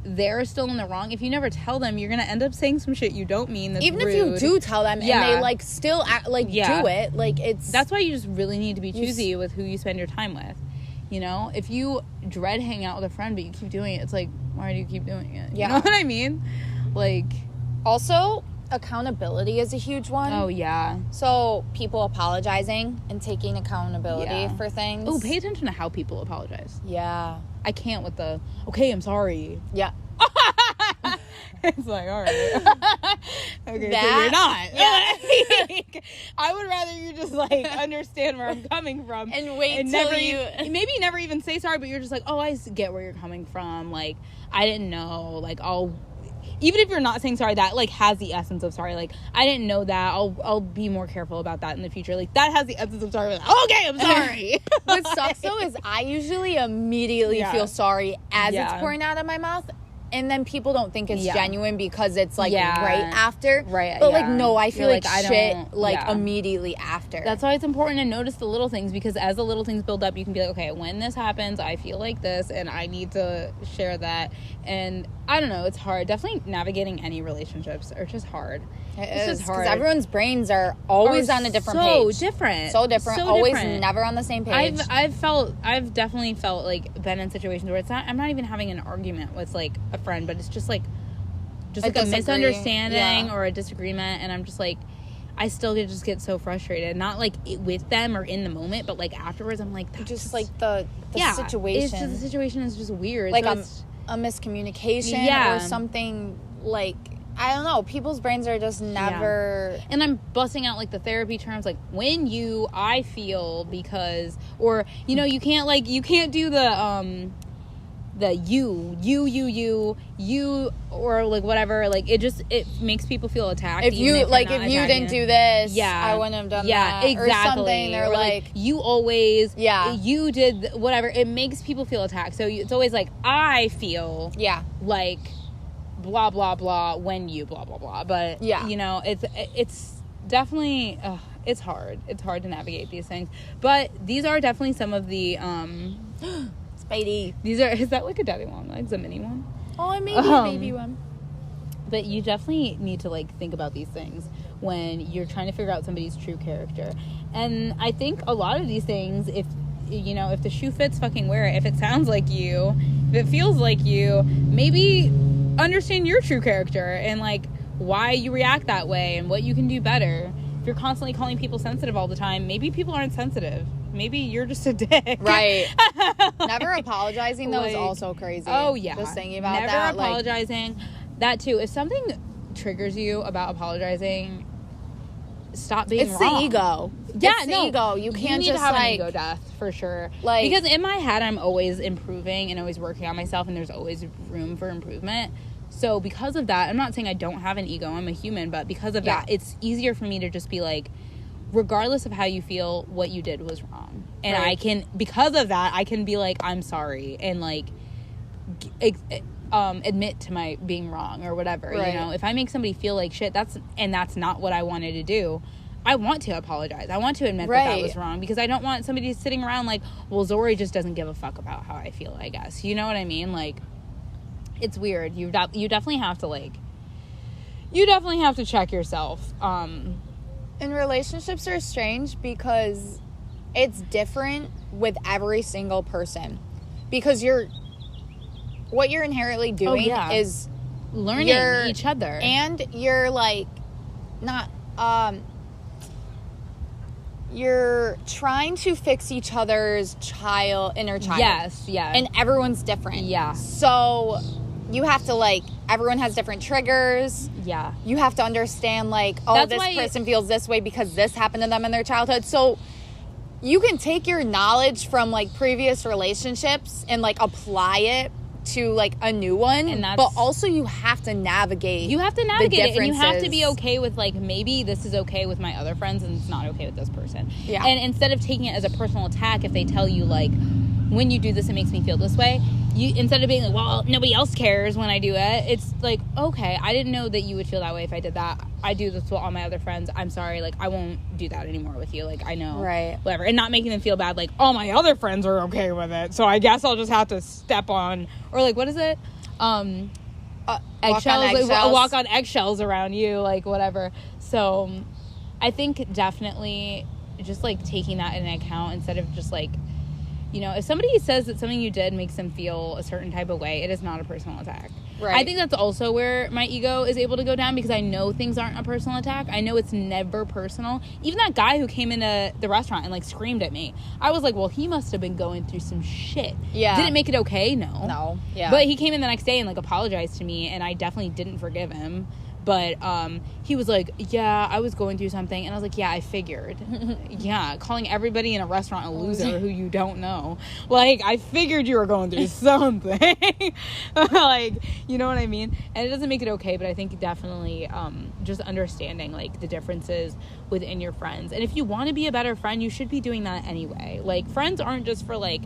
they're still in the wrong, if you never tell them, you're gonna end up saying some shit you don't mean that's even rude. If you do tell them and they like still act, like do it, like that's why you just really need to be choosy with who you spend your time with. You know, if you dread hanging out with a friend but you keep doing it, it's like, why do you keep doing it? You know what I mean? Like, also accountability is a huge one. Oh yeah. So people apologizing and taking accountability for things. Oh, pay attention to how people apologize. Yeah. I can't with the, okay, I'm sorry. Yeah. It's like, all right. Okay, so you're not. Yeah. Like, I would rather you just, like, understand where I'm coming from. And wait until maybe you never even say sorry, but you're just like, oh, I get where you're coming from. Like, I didn't know. Like, even if you're not saying sorry, that, like, has the essence of sorry. Like, I didn't know that. I'll be more careful about that in the future. Like, that has the essence of sorry. Like, okay, I'm sorry. What sucks, though, is I usually immediately feel sorry as it's pouring out of my mouth. And then people don't think it's genuine because it's, like, right after. Right, but, like, no, I feel like shit, like, immediately after. That's why it's important to notice the little things, because as the little things build up, you can be like, okay, when this happens, I feel like this, and I need to share that. And, I don't know, it's hard. Definitely navigating any relationships are just hard. It's just hard. Because everyone's brains are always on a different page. So different. Always never on the same page. I've definitely felt, like, been in situations where I'm not even having an argument with, like, a friend, but it's just just like a misunderstanding or a disagreement, and I'm just like, I still just get so frustrated, not like with them or in the moment, but like afterwards I'm like, that's just like the situation. It's just, the situation is just weird, like so a miscommunication or something, like, I don't know, people's brains are just never... And I'm busting out, like, the therapy terms, like, I feel, because... Or, you know, you can't do the you, or, like, whatever. Like, it makes people feel attacked. If you didn't do this, I wouldn't have done that. Exactly. Or something. They're like... You always... You did... Whatever. It makes people feel attacked. So it's always, like, I feel... Like... blah blah blah when you blah blah blah, but you know, it's definitely it's hard to navigate these things, but these are definitely some of the Spidey, is that like a daddy long legs, a mini one? Oh, maybe a baby one. But you definitely need to like think about these things when you're trying to figure out somebody's true character. And I think a lot of these things, if you know, if the shoe fits, fucking wear it. If it sounds like you, if it feels like you, maybe understand your true character and like why you react that way and what you can do better. If you're constantly calling people sensitive all the time, maybe people aren't sensitive. Maybe you're just a dick. Right. Never apologizing though, like, is also crazy. Oh yeah. Just thinking about never that. Never apologizing. Like, that too. If something triggers you about apologizing, stop being wrong. It's the ego. Yeah, it's the ego. You can't just have an ego death for sure. Like, because in my head, I'm always improving and always working on myself, and there's always room for improvement. So because of that, I'm not saying I don't have an ego. I'm a human, but because of that, it's easier for me to just be like, regardless of how you feel, what you did was wrong, and I can, because of that, I can be like, I'm sorry, and like admit to my being wrong or whatever. You know, if I make somebody feel like shit, that's not what I wanted to do. I want to apologize. I want to admit that was wrong, because I don't want somebody sitting around like, well, Zori just doesn't give a fuck about how I feel, I guess. You know what I mean? Like, it's weird. You definitely have to check yourself. And relationships are strange because it's different with every single person, because what you're inherently doing is learning each other, and you're like not you're trying to fix each other's inner child. Yes, and everyone's different. So you have to, like, everyone has different triggers. You have to understand, like, this person feels this way because this happened to them in their childhood. So you can take your knowledge from, like, previous relationships and, like, apply it to, like, a new one. But also you have to navigate. You have to navigate it, and you have to be okay with, like, maybe this is okay with my other friends and it's not okay with this person. And instead of taking it as a personal attack, if they tell you, like, when you do this, it makes me feel this way, you, instead of being like, well, nobody else cares when I do it, it's like, okay, I didn't know that you would feel that way if I did that. I do this with all my other friends. I'm sorry. Like, I won't do that anymore with you. Like, I know. Whatever. And not making them feel bad, like, all my other friends are okay with it, so I guess I'll just have to step on, or like, what is it? Eggshells. Walk on eggshells around you, like, whatever. So I think definitely just, like, taking that into account instead of just, like, you know, if somebody says that something you did makes them feel a certain type of way, it is not a personal attack. I think that's also where my ego is able to go down, because I know things aren't a personal attack. I know it's never personal. Even that guy who came into the restaurant and, like, screamed at me, I was like, well, he must have been going through some shit. Did it make it okay? No. But he came in the next day and, like, apologized to me, and I definitely didn't forgive him. But he was like, yeah, I was going through something. And I was like, yeah, I figured. Calling everybody in a restaurant a loser who you don't know. Like, I figured you were going through something. Like, you know what I mean? And it doesn't make it okay, but I think definitely just understanding, like, the differences within your friends. And if you want to be a better friend, you should be doing that anyway. Like, friends aren't just for, like,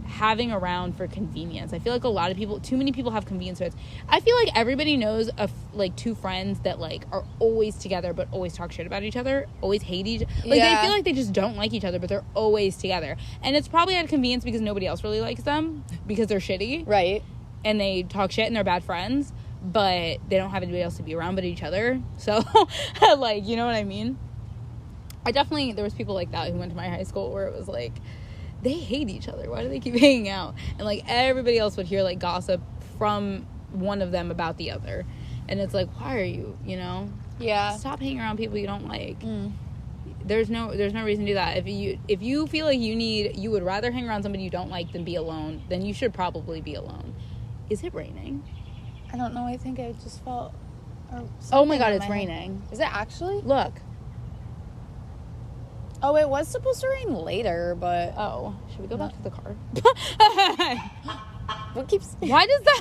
having around for convenience. I feel like a lot of people, too many people have convenience friends. I feel like everybody knows of, like, two friends that, like, are always together but always talk shit about each other, always hate each other. Like, they feel like they just don't like each other, but they're always together. And it's probably out of convenience because nobody else really likes them because they're shitty. And they talk shit and they're bad friends, but they don't have anybody else to be around but each other. So, like, you know what I mean? There was people like that who went to my high school where it was like, they hate each other. Why do they keep hanging out? And, like, everybody else would hear, like, gossip from one of them about the other. And it's like, why are you, you know? Yeah. Stop hanging around people you don't like. There's no reason to do that. If you feel like you would rather hang around somebody you don't like than be alone, then you should probably be alone. Is it raining? I don't know. I think I just felt. Oh my God, it's raining. Is it actually? Look. Oh, it was supposed to rain later, but... Oh, should we go back to the car? What keeps... Why does that...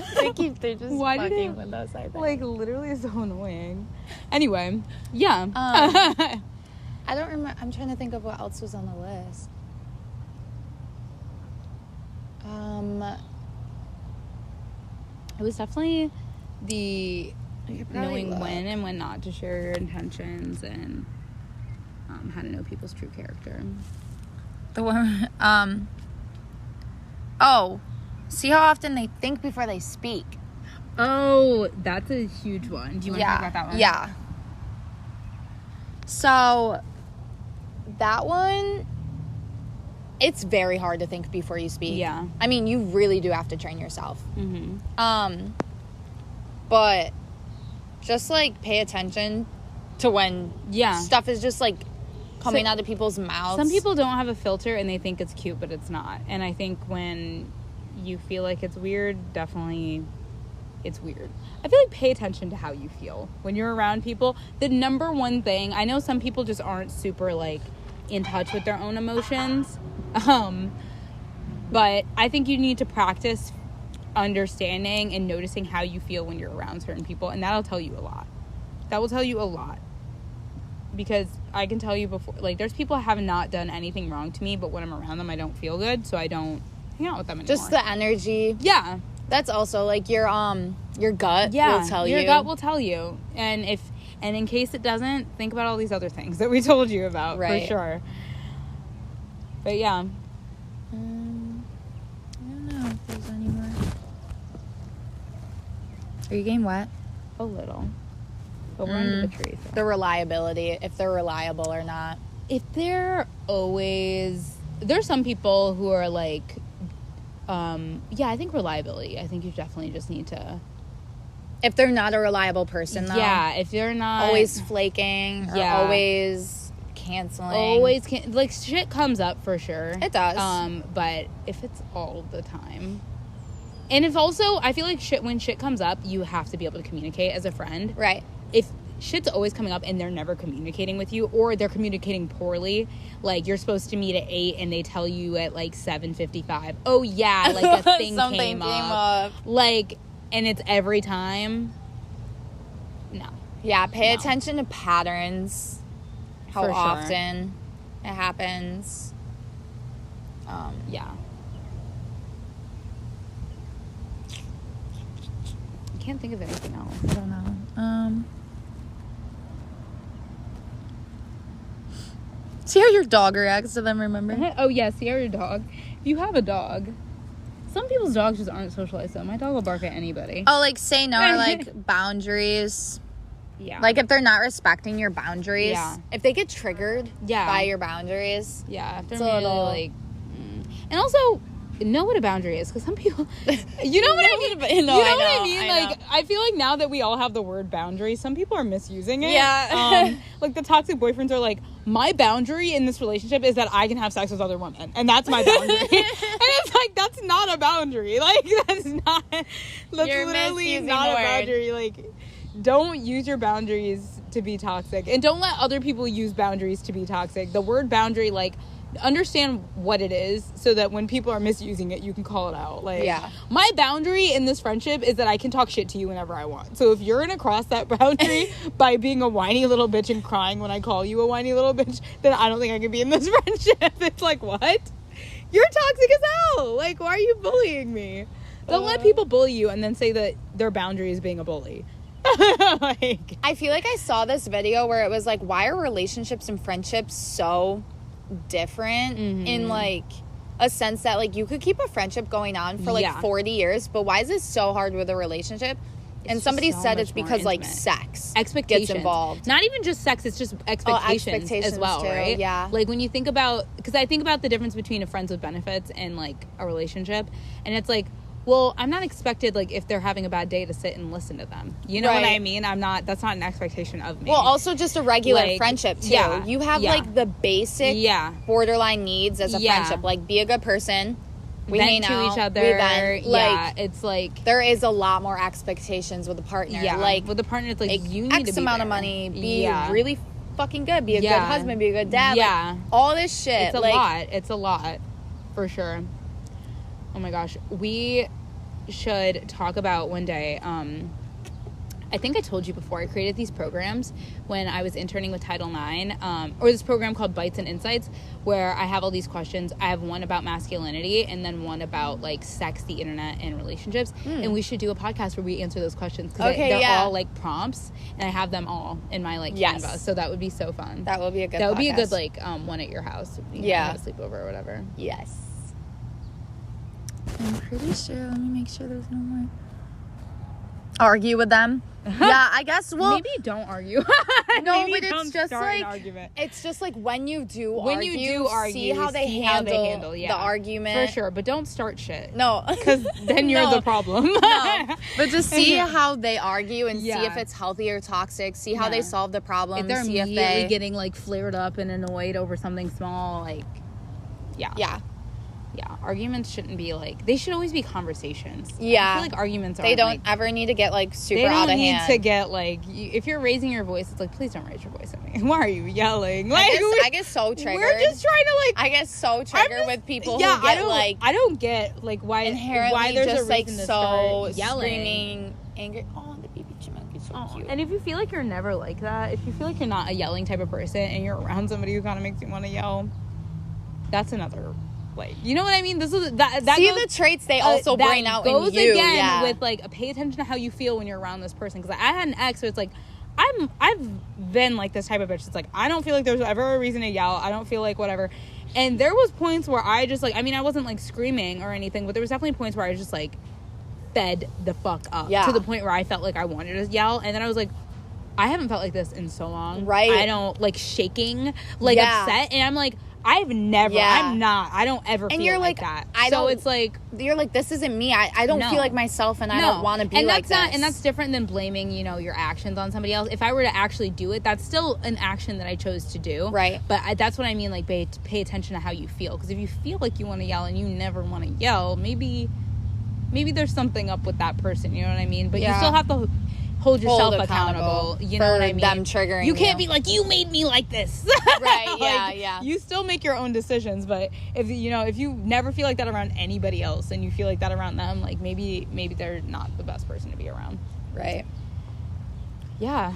They're just fucking windows, I think. Like, literally so annoying. Anyway, yeah. I don't remember... I'm trying to think of what else was on the list. It was definitely the knowing when and when not to share your intentions and how to know people's true character. The one... see how often they think before they speak. Oh, that's a huge one. Do you want to talk about that one? Yeah. So, that one, it's very hard to think before you speak. Yeah. I mean, you really do have to train yourself. Mm-hmm. But just, like, pay attention to when stuff is just, like, coming out of people's mouths. Some people don't have a filter and they think it's cute, but it's not. And I think when you feel like it's weird, definitely it's weird. I feel like pay attention to how you feel when you're around people. The number one thing, I know some people just aren't super like in touch with their own emotions, but I think you need to practice understanding and noticing how you feel when you're around certain people, and that'll tell you a lot. That will tell you a lot. Because I can tell you before, like, there's people who have not done anything wrong to me, but when I'm around them, I don't feel good, so I don't hang out with them anymore. Just the energy. Yeah. That's also, like, your gut will tell you. Your gut will tell you. And in case it doesn't, think about all these other things that we told you about, for sure. But, yeah. I don't know if there's any more. Are you getting wet? A little. But we're under the tree. So. The reliability, if they're reliable or not. If they're always... There's some people who are like... I think reliability. I think you definitely just need to... If they're not a reliable person, though. Yeah, if they're not... Always flaking or always canceling. Like, shit comes up for sure. It does. But if it's all the time... And if also... I feel like when shit comes up, you have to be able to communicate as a friend. Right. If shit's always coming up and they're never communicating with you, or they're communicating poorly, like you're supposed to meet at 8 and they tell you at like 7:55, oh yeah, like a thing came up, like, and it's every time. No. Yeah, pay attention to patterns, how often it happens. Yeah. I can't think of anything else. I don't know. See how your dog reacts to them, remember? Oh, yeah, see how your dog... If you have a dog... Some people's dogs just aren't socialized, though. My dog will bark at anybody. Oh, like, say no, or, like, boundaries. Yeah. Like, if they're not respecting your boundaries. Yeah. If they get triggered by your boundaries. Yeah. If they're it's a little... like... And also... know what a boundary is, because some people, you know what I mean? You know what I mean? Like, I feel like now that we all have the word boundary, some people are misusing it. Yeah. Like, the toxic boyfriends are like, my boundary in this relationship is that I can have sex with other women, and that's my boundary. And it's like, that's not a boundary. Like, that's literally not a boundary. Like, don't use your boundaries to be toxic, and don't let other people use boundaries to be toxic. The word boundary, like, understand what it is so that when people are misusing it, you can call it out. Like, my boundary in this friendship is that I can talk shit to you whenever I want. So if you're gonna cross that boundary by being a whiny little bitch and crying when I call you a whiny little bitch, then I don't think I can be in this friendship. It's like, what? You're toxic as hell. Like, why are you bullying me? Don't let people bully you and then say that their boundary is being a bully. Like, I feel like I saw this video where it was like, why are relationships and friendships so different in like a sense that like you could keep a friendship going on for like 40 years, but why is it so hard with a relationship? And somebody said it's because like sex expectations gets involved. Not even just sex, it's just expectations as well, too, right? Yeah. Like when you think about, because I think about the difference between a friends with benefits and like a relationship, and it's like, well, I'm not expected, like, if they're having a bad day to sit and listen to them. You know what I mean? That's not an expectation of me. Well, also just a regular friendship, too. Yeah, you have, like, the basic borderline needs as a friendship. Like, be a good person. We vent to each other. We vent. Like, it's like... There is a lot more expectations with a partner. Yeah, like, with a partner, it's like, you need X to be amount there. of money, be really fucking good, be a good husband, be a good dad. Yeah. Like, all this shit. It's a lot. It's a lot. For sure. Oh my gosh. We should talk about one day, I think I told you before, I created these programs when I was interning with Title IX, or this program called Bites and Insights, where I have all these questions. I have one about masculinity and then one about, like, sex, the internet, and relationships. And we should do a podcast where we answer those questions, because they're all, like, prompts, and I have them all in my, like, Canva. So that would be so fun. That would be a good That would be a good, like, one at your house. You know, have a sleepover or whatever. Yes. I'm pretty sure. Let me make sure there's no more. Argue with them. Yeah, I guess. Well, maybe don't argue. No, but it's just like it's just like when you do argue, see how they handle the argument for sure. But don't start shit. No, because then you're the problem. No, but just see how they argue and see if it's healthy or toxic. See how they solve the problem. If they're see immediately if they getting like flared up and annoyed over something small, like arguments shouldn't be like, they should always be conversations. I feel like arguments they don't ever need to get like super out of hand. They don't need to get like, if you're raising your voice, it's like, please don't raise your voice at me. Why are you yelling? Like, I get so triggered. We're just trying to like, I get so triggered with people who get I don't get like why there's just a reason like to so start yelling, screaming, angry. Oh, the baby chipmunk is so cute. And if you feel like you're never like that, if you feel like you're not a yelling type of person and you're around somebody who kind of makes you want to yell, that's another. Like, you know what I mean? This is that see goes, the traits they also bring out in you. Goes again with like pay attention to how you feel when you're around this person. Because I had an ex, so it's like I've been like this type of bitch. It's like I don't feel like there's ever a reason to yell. I don't feel like whatever. And there was points where I just like, I mean, I wasn't like screaming or anything, but there was definitely points where I was just like fed the fuck up to the point where I felt like I wanted to yell. And then I was like, I haven't felt like this in so long. Right? I don't like shaking, like upset, and I'm like. I've never, I don't ever feel you're like that. So it's like, you're like, this isn't me. I don't feel like myself and I don't want to be like this. And that's different than blaming, you know, your actions on somebody else. If I were to actually do it, that's still an action that I chose to do. Right. But that's what I mean, like, pay attention to how you feel. Because if you feel like you want to yell and you never want to yell, maybe there's something up with that person, you know what I mean? But you still have to hold yourself accountable. You know what I mean? Them triggering you can't be like, you made me like this. Right, like, you still make your own decisions, but if you never feel like that around anybody else and you feel like that around them, like maybe they're not the best person to be around. Right. Yeah.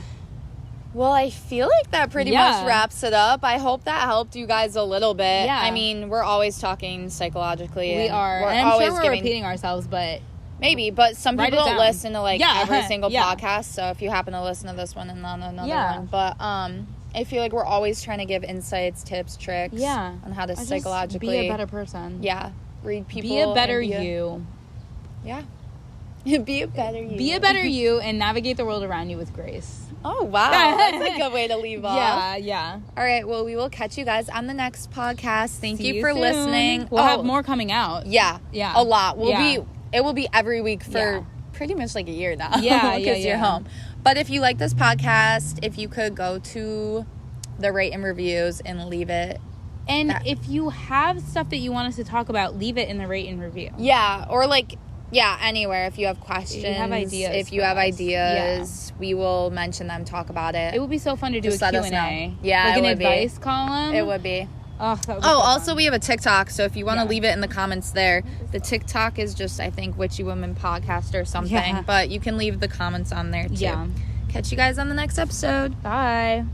Well, I feel like that pretty much wraps it up. I hope that helped you guys a little bit. Yeah. I mean, we're always talking psychologically. We are. And I'm sure we're repeating ourselves, but... Maybe, but some people don't listen to like every single podcast. So if you happen to listen to this one and not another one, but I feel like we're always trying to give insights, tips, tricks, on how to psychologically be a better person. Yeah, read people. Be a better you. Yeah, be a better you. Be a better you and navigate the world around you with grace. Oh wow, that's a good way to leave off. Yeah. All right, well, we will catch you guys on the next podcast. Thank you for listening. We'll have more coming out. Yeah, a lot. It will be every week for pretty much like a year now. Yeah, because you're home. But if you like this podcast, if you could go to the rate and reviews and leave it. And if you have stuff that you want us to talk about, leave it in the rate and review. Yeah, or like, anywhere. If you have questions, if you have ideas, we will mention them, talk about it. It would be so fun to do a Q&A. Yeah, like an advice column. It would be. Oh, that would be also we have a TikTok, so if you want to leave it in the comments there. The TikTok is just, I think, Witchy Women Podcast or something. But you can leave the comments on there, too. Yeah. Catch you guys on the next episode. Bye.